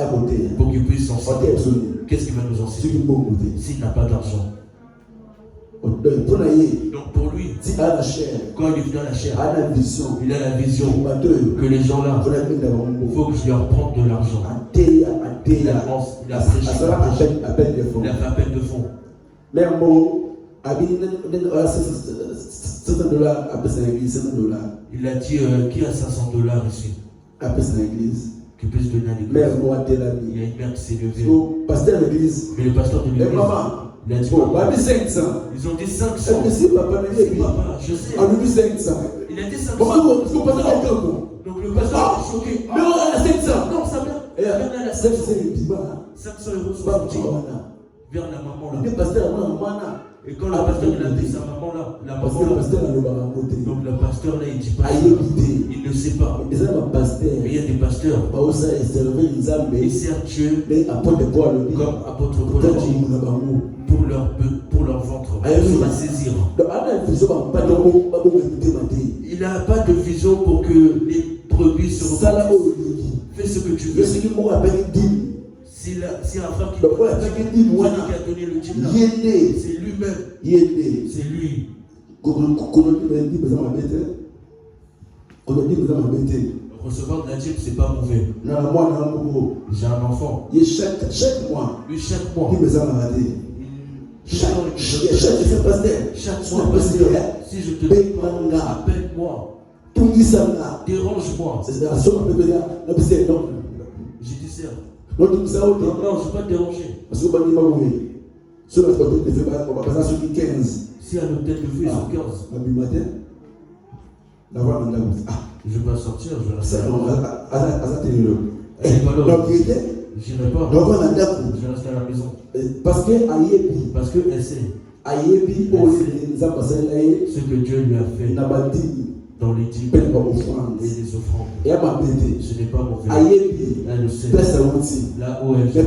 A: pour qu'il puisse enseigner. Qu'est-ce qu'il va nous enseigner s'il n'a pas d'argent? Donc pour lui, quand il est venu à la chair, il a la vision que les gens là, il faut que je leur prenne de l'argent. Il a prêché, il a fait appel de fonds. Il a dit qui a $500 ici qui puisse donner à l'église. Il y a une mère qui s'est levée. Mais le pasteur de l'église, il a dit ils ont dit 500. Papa, je sais. Il a dit 500. Donc le pasteur est choqué. Non, ça vient. Elle a 500 euros sur son petit vers la maman là. Et quand le pasteur il a dit sa maman là, la maman là, donc le pasteur là il dit pas, il ne sait pas. Mais il y a des pasteurs, ils servent Dieu comme apôtre Paul a dit, pour leur ventre, pour la saisir. Il n'a pas de vision pour que les brebis se reproduisent. Fais ce que tu veux. Si un frère qui a donné le dîme là, c'est lui-même. C'est lui. Recevoir de la dîme, c'est pas mauvais. J'ai un enfant. Chaque mois. Chaque mois, si je te dis, appelle-moi. Dérange-moi. J'ai dit serre. Non, je ne vais pas te déranger. Si à l'hôtel de vue, ils sont 15. Je vais pas sortir, je vais rester à la maison. J'irai pas. Je reste à la maison. Parce qu'elle sait ce que Dieu lui a fait dans les dîmes et les offrandes. Ce n'est pas mauvais. Elle le sait. Là où elle est. Et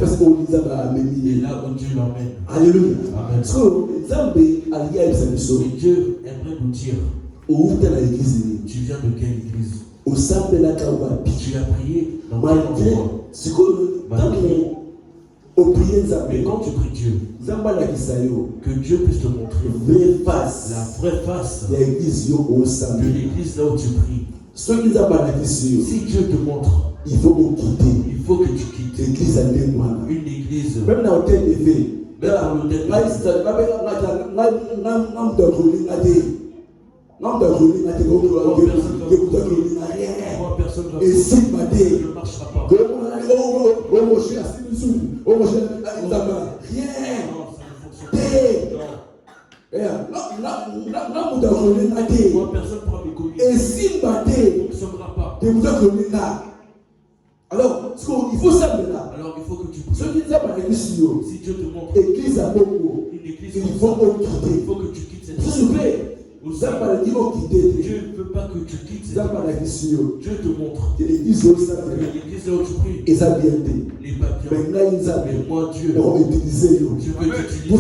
A: là où Dieu l'emmène.
C: Alléluia.
A: Amen. Et Dieu aimerait nous dire, tu viens de quelle église? Tu as prié dans quel endroit? Mais quand tu pries Dieu, que Dieu puisse te montrer la vraie face de l'église là où tu pries. Si Dieu te montre, il faut que tu quittes une église. Même dans l'hôtel de vie. Et si ne marchera pas. Alors, il faut ça maintenant. Alors, il faut que tu pries. Si Dieu te montre
C: une
A: église,
C: il faut
A: que tu quittes cette église. Dieu ne veut pas que tu quittes cette église. Dieu te montre l'église là où tu pries. Les papiers. Mais moi, Dieu, je veux t'utiliser pour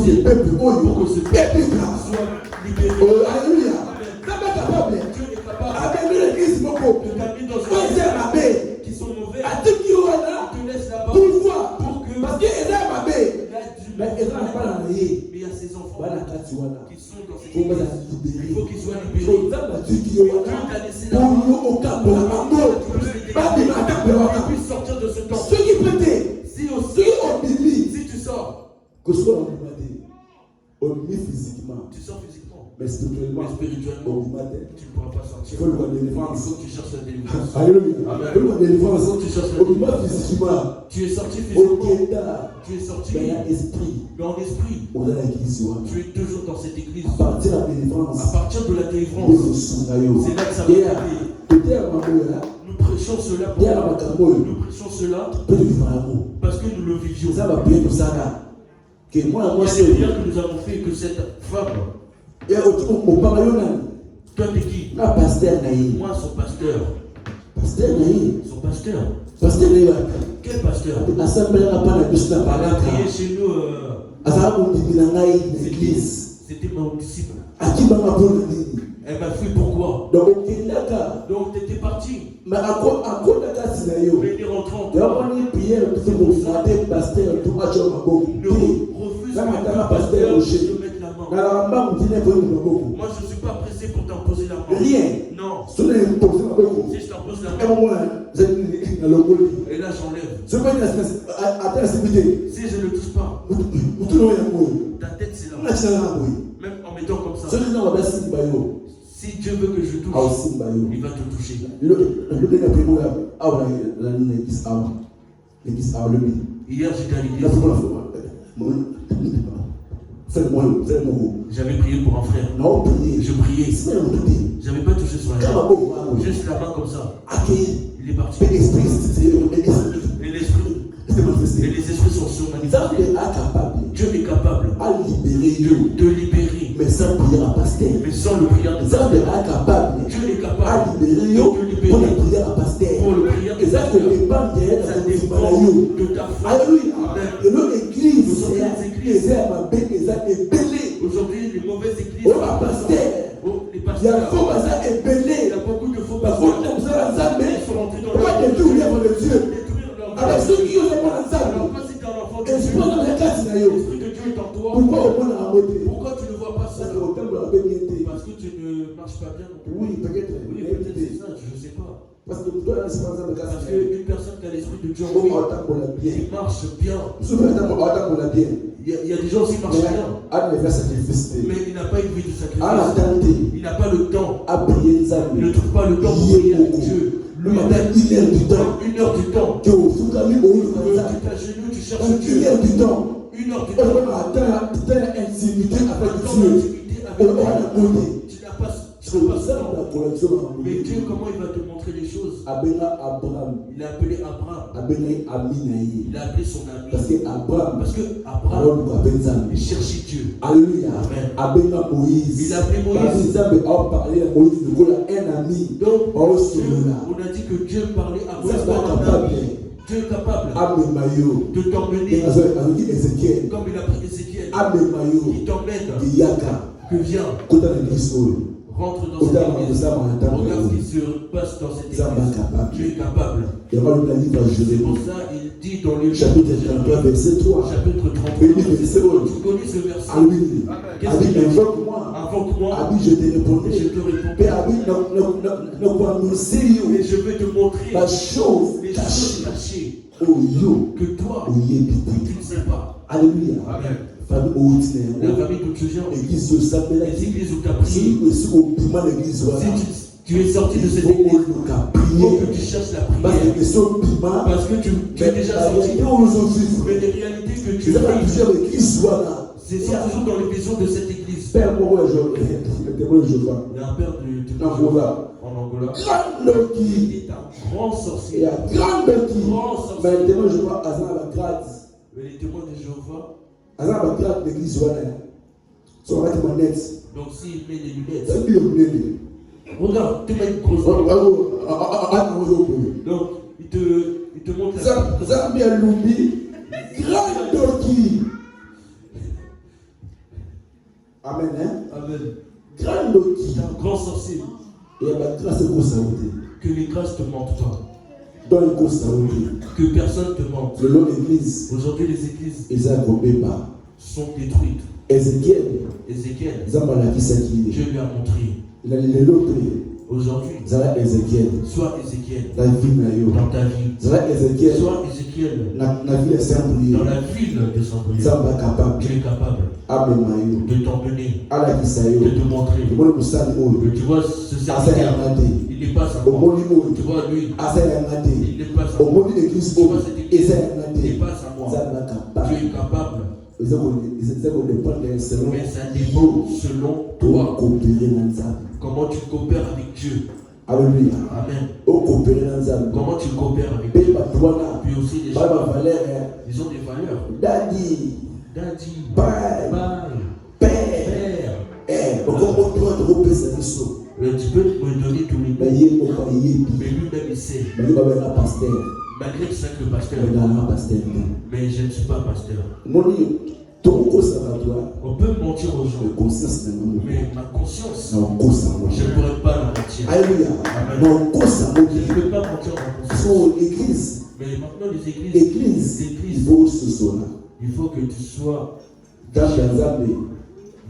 A: que ce peuple soit libéré.
C: Alléluia.
A: Dieu est capable de t'amener dans une église qui sont mauvais. Tu te laisses là-bas pour que.
C: Parce que
A: mais il y a ces enfants qui sont dans cette église. Il faut qu'ils soient libérés. Dieu t'a laissé là pour qu'ils puissent sortir de ce temps. Si tu sors, tu sors physiquement.
B: Mais spirituellement,
A: Mais spirituellement,
B: au matin,
A: tu ne pourras pas sortir.
B: il faut le voir
A: Il
B: délivrance.
A: faut que tu cherches la délivrance.
B: Alléluia.
A: Amen.
B: Il faut le voir délivrance.
A: Il faut que tu cherches la
B: Au
A: délivrance.
B: matin, physiquement,
A: Tu es sorti
B: au
A: physiquement.
B: Kenda,
A: Tu es sorti
B: mais il y a esprit.
A: dans l'esprit.
B: On a l'église.
A: Tu es toujours dans cette église.
B: À partir de la délivrance,
A: À partir de la
B: il
A: délivrance, c'est là que ça va t'aider. Nous prêchons cela pour nous prêchons cela parce que nous le vivions.
B: Ça va payer pour ça là. Que moi,
A: Il y a des prières que nous avons fait que cette femme,
B: et au Parayona,
A: toi t'es qui?
B: un pasteur naïf.
A: Moi son pasteur.
B: Pasteur naïf.
A: Son pasteur.
B: Pasteur naïf.
A: Quel pasteur?
B: Assemblée n'a pas la question
A: Elle a
B: par
A: prié chez nous.
B: l'église.
A: C'était mon disciple.
B: À qui m'a appelé?
A: Elle m'a fait pourquoi?
B: Donc, Kendaka.
A: Donc tu étais parti.
B: Mais à quoi Daka Sinayo?
A: Mais il est rentré en
B: Il y a
A: toi.
B: une prière qui fait pour flatter pasteur, tout à l'heure, ma bonne.
A: Ne refuse pas
B: Là,
A: que
B: pasteur,
A: pasteur de mettre la main.
B: dans la main, on dit n'importe quoi.
A: Moi je ne suis pas pressé pour t'imposer la main.
B: Rien.
A: Non.
B: Si on posé ma bonne.
A: Si je t'impose la
B: À un
A: main,
B: moment, vous êtes dans le rôle.
A: et là j'enlève.
B: Ce n'est pas une activité.
A: Si je ne touche pas,
B: Vous tout le monde.
A: ta tête c'est
B: On
A: là.
B: a dit ça, oui.
A: Même en mettant comme ça.
B: Celui-là, on va bien Simbayo.
A: Si Dieu veut que je touche,
B: Ah, Simbayo.
A: il va te toucher.
B: Le gars a pris moi, ah, on a l'église A. L'église A, le midi.
A: Hier j'étais à
B: La
A: l'église.
B: fois, faites-moi.
A: J'avais prié pour un frère.
B: Non, priez.
A: Je priais.
B: C'est même tout dit.
A: J'avais pas touché sur la main.
B: Comment
A: Juste la main comme ça.
B: accueillir.
A: Il est parti.
B: L'esprit, c'est
A: Et l'esprit. Et
B: manifesté.
A: les esprits sont
B: Ça
A: surmanifestés.
B: est incapable
A: Dieu est capable
B: à libérer,
A: de libérer.
B: mais sans prière à pasteur.
A: Mais sans le prière de
B: Ça
A: pasteur.
B: est incapable
A: Dieu est
B: à
A: capable
B: libérer pour la prière à pasteur.
A: pour le prière de
B: Et ça,
A: pasteur.
B: que les banques
A: Ça dépend
B: de
A: de ta foi.
B: Alléluia.
A: Amen.
B: Et l'église,
A: Nous sommes des églises.
B: c'est ma bête, c'est belé.
A: Aujourd'hui, les mauvaises églises.
B: Oh, la pasteur.
A: Oh, les
B: Il y a
A: pasteurs.
B: faux pasteur et
A: Il
B: belé.
A: y a beaucoup de faux
B: Parce
A: pasteurs.
B: qu'on aime ça dans ça, mais
A: Ils sont rentrés dans
B: on va détruire l'œuvre de Dieu.
A: détruire leur
B: Alors ceux qui ont pas dans ça,
A: Alors, toi, si tu es un enfant de
B: et je
A: Dieu,
B: pense dans la classe,
A: l'Esprit de Dieu est en toi.
B: pourquoi on prend la moitié?
A: Pourquoi tu ne vois pas ça?
B: Parce qu'au temple, on avait bien été.
A: Parce que tu ne marches pas bien.
B: Oui, peut-être.
A: Oui, peut-être c'est ça, je ne sais pas.
B: Parce que toi, c'est pas ça le cas.
A: Parce qu'une personne qui a l'Esprit de Dieu en
B: On
A: lui,
B: va attendre pour la bien.
A: il marche bien.
B: Souvent, on attend pour la bien.
A: Il y a des gens qui marchent bien,
B: À ne faire sacrifice.
A: mais il n'a pas une vie de
B: À la
A: sacrifice.
B: tenter.
A: Il n'a pas le temps.
B: À prier les
A: Il
B: amis.
A: ne trouve pas le temps pour
B: Prier
A: prier avec
B: beaucoup.
A: Dieu.
B: Le matin, 1 heure du temps.
A: Une heure du temps.
B: Que au Soukami, au
A: Tu t'agenouilles, tu cherches
B: Une
A: Dieu.
B: heure du temps.
A: Une heure du
B: On
A: temps.
B: va attendre intimité
A: Un
B: avec
A: temps
B: Dieu.
A: d'intimité
B: On
A: avec
B: va la
A: Dieu.
B: monter.
A: Tu n'as pas
B: C'est pour ça que la collection
A: Mais Dieu, comment il va te montrer les choses?
B: Abena Abraham.
A: Il a appelé Abraham.
B: Abena Aminaï.
A: Il a appelé son ami.
B: Parce que Abraham.
A: Parce que
B: Alors,
A: Abraham,
B: nous appelons
A: il cherchait Dieu.
B: Alléluia.
A: Amen.
B: Abena Moïse.
A: Il a appelé Moïse.
B: Parce que Nzambe a parlé à Moïse, il a un ami.
A: Donc,
B: Pas au
A: Dieu,
B: Solola.
A: on a dit que Dieu parlait à Moïse
B: Ça
A: par
B: va
A: un
B: capable.
A: ami. Dieu est capable
B: Amemayo.
A: de t'emmener,
B: Avec Ézéchiel.
A: comme il a pris Ézéchiel,
B: Amemayo.
A: qui t'emmène,
B: Yaka.
A: que viens,
B: Kota na l'église oyo.
A: rentre dans
B: Kota
A: cette
B: na
A: église.
B: kosala na ntango
A: Regarde
B: oyo.
A: ce qui se passe dans cette
B: Ça va
A: église.
B: capable.
A: Dieu est capable.
B: Il y a le livre à
A: C'est pour
B: Jérémie.
A: ça il dit dans le
B: Chapitre 33, verset 3.
A: chapitre 33.
B: Béni verset 1.
A: Tu connais ce verset?
B: Alléluia.
A: Qu'est-ce
B: Abi,
A: qu'il dit?
B: invoque-moi.
A: Invoque-moi
B: Abi, je te
A: et je
B: répondrai.
A: te réponds.
B: Père, Abi, ne annoncer
A: Et je vais te montrer
B: la chose
A: les
B: cachée
A: choses cachées
B: au yo,
A: que toi,
B: au yébité.
A: tu ne sais pas.
B: Alléluia.
A: Amen.
B: Famille au
A: La
B: itinéraire.
A: famille d'où tu viens,
B: Église de Sabela.
A: les églises où tu as prié,
B: Si aussi au piment l'église, voilà.
A: si tu es sorti de
B: Il
A: cette
B: faut
A: église,
B: qu'on
A: il
B: prier.
A: faut que tu cherches la
B: Parce
A: prière.
B: que son piment,
A: Parce que tu es déjà sorti.
B: il y a aujourd'hui.
A: Mais les réalités que tu
B: Tu as
A: vis,
B: plusieurs églises, voilà.
A: c'est toujours dans les visions de cette église.
B: Père, moi, le témoin de Jéhovah.
A: Il y a un père du
B: Angola.
A: en Angola.
B: Grande
A: Il
B: qui.
A: est un grand
B: Et
A: sorcier.
B: à grande qui.
A: Grand sorcier.
B: Mais le témoin de Jéhovah, Azan à la grade.
A: Mais les témoins de Jéhovah,
B: Azan à la grade l'église, voilà. Sur la manette.
A: donc s'il met les lunettes,
B: C'est bien, bien.
A: regarde, tu mets une grosse.
B: Donc,
A: Donc il te montre la.
B: Zambia Lumbi, grande qui. Amen, hein?
A: Amen.
B: Grande qui.
A: C'est un grand sorcier.
B: Et il y a la grâce de Saoudi.
A: Que les grâces te mentent pas.
B: Dans le Saoudi.
A: Que personne te mente.
B: Le long de l'église,
A: Aujourd'hui, les églises
B: ils ont coupé pas.
A: sont détruites.
B: Ézéchiel,
A: Ézéchiel,
B: Zambala qui s'est
A: Dieu lui a montré.
B: il a les l'autre.
A: Aujourd'hui,
B: Zala Ézéchiel.
A: sois Ézéchiel
B: La vie na yo.
A: dans ta vie.
B: Zala Ézéchiel.
A: Sois Ézéchiel
B: Na vie de Saint-Brieuc.
A: dans la ville de Saint-Brieuc.
B: Zamba capable.
A: Tu es capable
B: Amen mayo.
A: de t'emmener,
B: Ala kisayo.
A: de te montrer.
B: Ibolo musali oyo.
A: Tu vois, ce
B: Asa
A: serviteur,
B: ya ngate.
A: il n'est pas à moi.
B: Omoni oyo.
A: Tu vois, lui,
B: Asa ya ngate.
A: il n'est pas à moi.
B: Omoni l'église oyo. Eza ya
A: Il n'est
B: ngate.
A: pas à moi.
B: Zamba capable.
A: Tu es capable,
B: Eza ko dépendre selon
A: mais ça dépend selon
B: toi
A: toi.
B: coopérer na nzambe.
A: Comment tu coopères avec Dieu.
B: Alléluia.
A: Amen.
B: O coopérer na nzambe.
A: Comment tu coopères avec
B: Pe
A: Dieu.
B: bato wana.
A: Puis aussi les
B: Ba
A: gens,
B: ba valeur.
A: ils ont des valeurs.
B: Daddy.
A: Daddy,
B: Père.
A: Père,
B: Père. Encore toi de repérer biso.
A: tu peux me donner tous les
B: Mais
A: mots,
B: il est pas yebi.
A: mais lui-même il sait.
B: Mais il va être un pasteur.
A: Malgré que c'est que le pasteur,
B: Il va être un pasteur.
A: mais je ne suis pas pasteur.
B: Mon Dieu, ton cause à toi,
A: On peut mentir aux
B: le
A: gens,
B: conscience de nous.
A: mais ma conscience,
B: Non, cause à moi.
A: je ne pourrais pas la mentir.
B: Alléluia. Non, cause à moi.
A: Je ne peux pas mentir ma conscience.
B: Sur l'église,
A: Mais maintenant, les églises,
B: l'église, il faut ce soit
A: il faut que tu sois
B: dans Nzambe,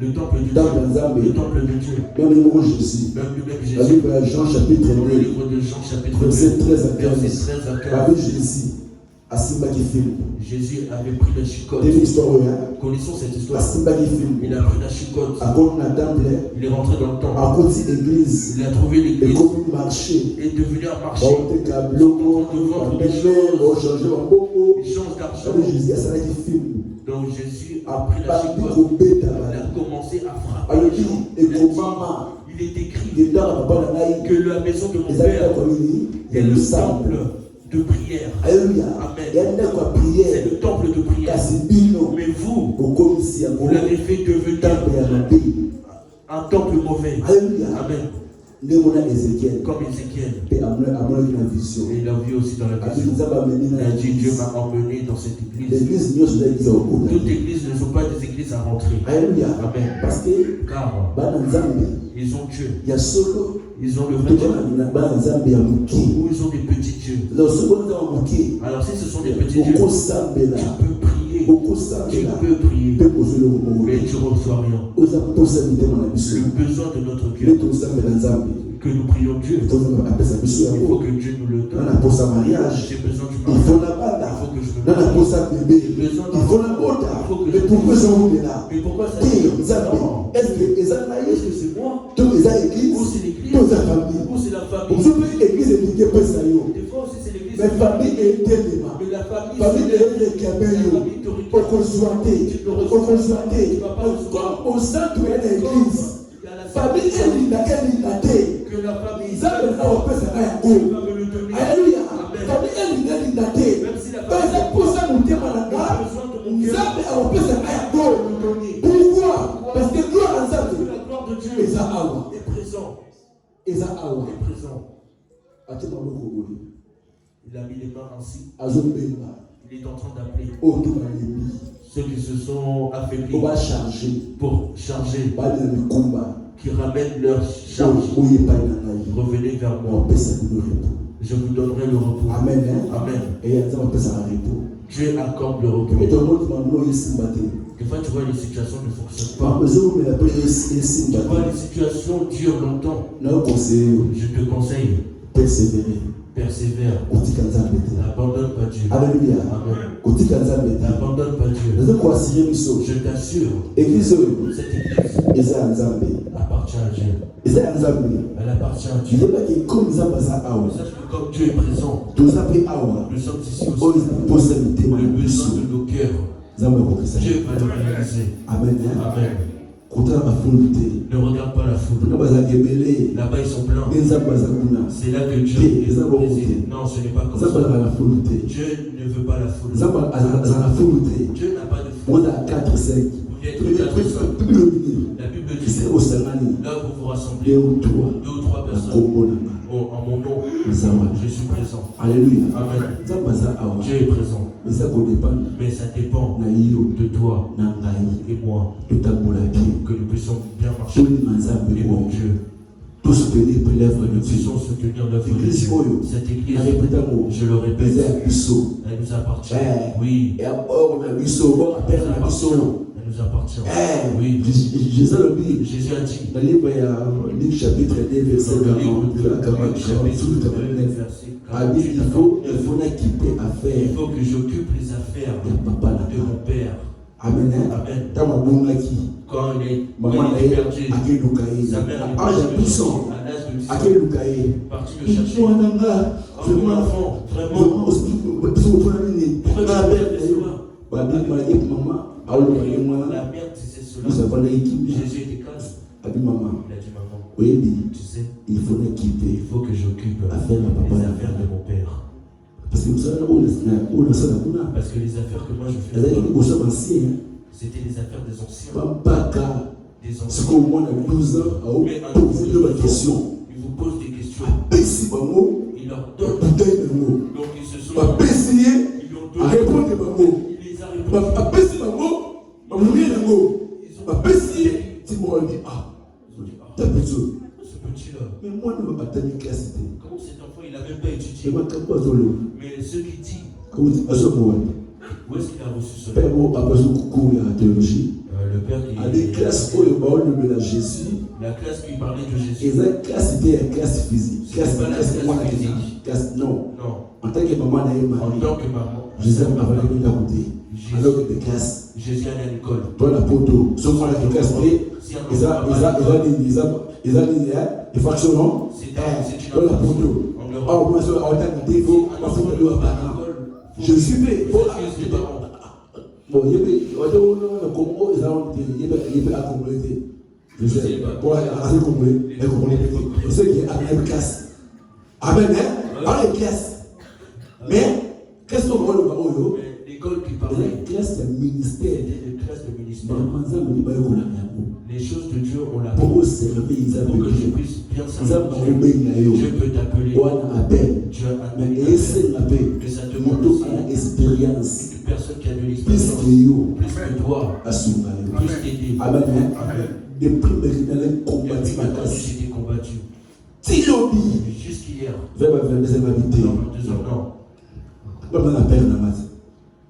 A: le temple de
B: dans
A: Dieu.
B: Nzambe,
A: Le temple de Dieu.
B: dans le nom de Jésus.
A: Même le même
B: La
A: Jésus.
B: Bible de Jean chapitre
A: Dans le
B: 2,
A: livre de Jean, chapitre 2,
B: verset 13 à
A: verset
B: 15.
A: 13 à
B: La
A: 15.
B: Bible de Jésus, à Simba qui filme.
A: Jésus avait pris la chicotte.
B: Des histoires, hein.
A: Connaissons cette
B: À
A: histoire.
B: Simba qui filme.
A: Il a pris la chicotte.
B: À côté de la temple,
A: Il est rentré dans le temple.
B: à côté de l'église,
A: Il a trouvé
B: et
A: l'église
B: comme il marchait.
A: et est devenu un marché.
B: Baote kabloko, bamelo, changer bamboko.
A: Il change d'argent.
B: J'avais Jésus à ça qui filme.
A: Donc Jésus a pris la
B: Bandi
A: chicotte.
B: kobeta
A: Il
B: bana.
A: a commencé à frapper
B: Alors
A: les gens.
B: dit, et comment
A: Il est écrit
B: dedans papa na ngai
A: que la maison de mon
B: ezali
A: père
B: ndako nini
A: est
B: ya
A: le
B: losambo.
A: temple de prière.
B: Alléluia.
A: Amen.
B: Ya ndako ya
A: C'est
B: prière
A: le temple de prière.
B: kasi bino
A: Mais vous,
B: okomisi yango
A: vous l'avez fait devenir
B: temple ya mabe.
A: un temple mauvais.
B: Alléluia.
A: Amen.
B: Nde mona Ézéchiel
A: Comme Ézéchiel.
B: mpe amonaki na vision.
A: Et il a vu aussi dans la
B: Abi
A: vision.
B: nzambe ameni
A: Il
B: na
A: a dit Dieu
B: église.
A: m'a emmené dans cette église.
B: L'église nyonso eza église ya kokota.
A: Toutes les églises ne sont pas des églises à rentrer.
B: Alléluia.
A: Amen.
B: Parce que
A: Car
B: bana nzambe
A: ils ont Dieu.
B: ya solo
A: Ils ont le vrai Dieu.
B: tokona bana nzambe ya moke.
A: Ou ils ont des petits dieux.
B: donc soki oza ya moke
A: Alors si ce sont des petits dieux,
B: okosambela
A: tu peux prier. Tu
B: okosambela
A: peux prier.
B: mpe kozwi eloko moko
A: Mais tu ne reçois rien.
B: oza posa mitema na biso
A: Le besoin de notre
B: nde
A: cœur,
B: tosambela nzambe
A: que nous prions Dieu.
B: tozamba apesa biso
A: Il faut
B: yango
A: que Dieu nous le
B: na
A: donne.
B: na posa mariage
A: J'ai besoin du
B: il
A: mariage.
B: faut na banda
A: Il faut que je me
B: na na
A: marie.
B: posa bebe
A: J'ai besoin
B: il faut na bota mais pourquoi ezawumela
A: Mais pourquoi ça
B: te
A: Non.
B: nzambe estce eza na ye
A: Est-ce que c'est moi
B: to eza
A: Ou
B: église
A: c'est l'église
B: to eza famille
A: Ou c'est la famille
B: ozo mpe église elingi epesa yo
A: Des fois aussi c'est l'église.
B: mais famille etelema
A: Mais la famille,
B: famille
A: c'est
B: erekame
A: la
B: yo
A: famille te regarde.
B: okozwa te okozwa te comme osantu ya na église
A: Il y a la
B: famille elinga te
A: que la famille
B: nzambe na opesaka yango
A: va me le donner.
B: alleluya
A: Amen.
B: famille elinga te
A: Même si la
B: eza
A: famille
B: posa motema na nga nzambe aopesaka yango pourquoi parce que gloire ya
A: que
B: nzambe
A: la gloire de Dieu
B: eza awa
A: est présent.
B: eza awa
A: Est présent.
B: ate maboko boye
A: Il a mis les mains ainsi.
B: azobenga
A: Il est en train d'appeler
B: oyo to bayebi
A: ceux qui se sont affaiblis
B: po bacharge
A: pour charger,
B: bali na mikumba
A: qui ramènent leur charge.
B: oyo epai na ngai
A: Revenez vers moi.
B: opesa bino repos
A: Je vous donnerai le repos.
B: amen
A: Amen.
B: eya nzambe apesaka repos
A: Dieu accorde le repos.
B: ete omoti mamilo oyo esimba te
A: Des fois, tu vois, les situations ne fonctionnent pas.
B: mambo ezomela mpe esimba
A: Tu vois,
B: te
A: les situations durent longtemps.
B: nakokonseye yo
A: Je te conseille,
B: persévérer
A: persévère.
B: kotika nzambe te
A: N'abandonne pas Dieu.
B: alleluya
A: Amen.
B: kotika nzambe te
A: N'abandonne pas Dieu.
B: naza koasire biso
A: Je t'assure,
B: eglize oyo
A: cette église
B: eza ya nzambe
A: appartient à Dieu.
B: eza ya nzambe
A: Elle appartient à Dieu.
B: yebaki comme nzambe aza awa
A: Sache que comme Dieu est présent,
B: toza mpe awa
A: nous sommes ici
B: oyo
A: aussi.
B: eza posa mitema
A: Le
B: na biso
A: besoin de nos cœurs,
B: nzambe akokisa
A: Dieu va le réaliser.
B: amen
A: Amen.
B: kotala bafulu te
A: Ne regarde pas la foule.
B: mpona bazalaka ebele
A: Là-bas, ils sont pleins.
B: nde nzambe aza kuna
A: C'est là que Dieu
B: Dieu,
A: est
B: ils ont beaucoup
A: présent.
B: de-
A: Non, ce n'est pas comme
B: nzambe
A: ça.
B: azalaka na fulu te
A: Dieu ne veut pas la foule.
B: nzambe aza na fulu te
A: Dieu n'a pas de foule.
B: moza 4 5
A: Vous êtes quatre cinq.
B: bibilo nini
A: La Bible dit,
B: ese osangani
A: là vous vous rassemblez,
B: ye otoa
A: 2 ou 3
B: na
A: personnes,
B: kombo na nga
A: en mon nom,
B: nzambe
A: je suis présent.
B: alleluya
A: Amen.
B: nzambe aza awa
A: Dieu est présent.
B: eza kodepanda
A: Mais ça dépend
B: na yo
A: de toi
B: na ngai
A: et moi,
B: totambolaki
A: que nous puissions bien marcher.
B: tolima nzambe
A: Et mon
B: oyo
A: Dieu,
B: tosoutenir mpe lèvre
A: que
B: de
A: nous
B: Dieu
A: puissions soutenir l'œuvre de
B: Église
A: Dieu.
B: oyo
A: Cette église,
B: na repetango
A: je le
B: eza
A: répète,
B: ya biso
A: elle nous appartient.
B: Eh.
A: Oui,
B: ya or na biso or apere
A: elle nous
B: na
A: appartient.
B: biso
A: Elle nous nous appartient.
B: Oui. Jésus a dit.
A: Jésus a dit.
B: Dans le livre, il y a Luc chapitre 2, verset 49. Il faut quitter affaire.
A: Il faut que j'occupe les affaires de mon père.
B: Amen.
A: Amen. Quand il est perdu, sa mère est partie le chercher. Mon enfant, vraiment. Pourquoi tu la mère disait cela. Jésus était calme. Il a dit maman,
B: oui,
A: tu sais,
B: il faut
A: que j'occupe les affaires de mon père.
B: Parce que
A: les affaires que moi je fais, c'était les affaires des anciens. Des anciens. Mais un il vous pose des questions. Il leur donne. Donc ils se sont. Ils lui ont donné. Il les a répondu. Ce petit-là.
B: Mais moi, je ne vais pas tenir classe.
A: Comment cet enfant, il n'a même pas étudié. Mais ce qu'il dit, où est-ce qu'il a reçu ce
B: père? Le père qui
A: a des classes où il parle de Jésus. La classe qui parlait de Jésus.
B: Et la classe était une classe physique. Classe non. En tant que maman, Jésus avait une côté. Alors que des classes.
A: Jésus allait à l'école.
B: Toi, la poteau. Sauf que la classe, ils ont des fractions, non?
A: C'est
B: dans la poteau. Je suis fait. Bon, il y a mais qu'est-ce qu'on voit
A: l'école qui parlait,
B: les classes de ministère.
A: Les choses de Dieu, on l'a
B: pour que je puisse
A: bien servir. Dieu peut t'appeler. Dieu a appelé. Mais ça demande aussi une personne qui a de l'expérience, plus que toi, plus t'aider.
B: Amen.
A: J'étais combattu. Jusqu'hier.
B: Non.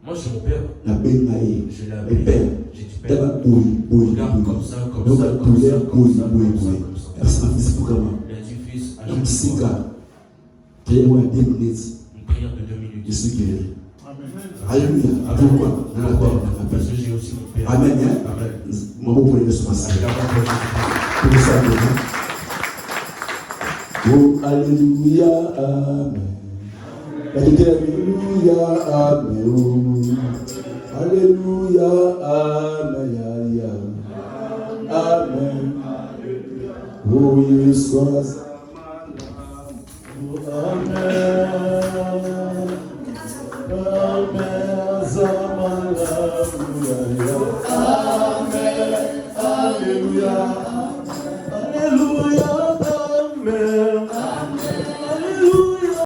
A: Moi, je suis mon père.
B: Je l'ai appelé.
A: J'ai dit père. Regarde comme ça. Il a dit fils,
B: une
A: prière de 2 minutes.
B: Je suis guéri.
A: Alléluia.
B: Pourquoi?
A: Parce que j'ai aussi mon père.
B: Amen. Maman, pour les oh, alléluia, amen. Alléluia, amen. Alléluia, amen. Amen. Oh, yes,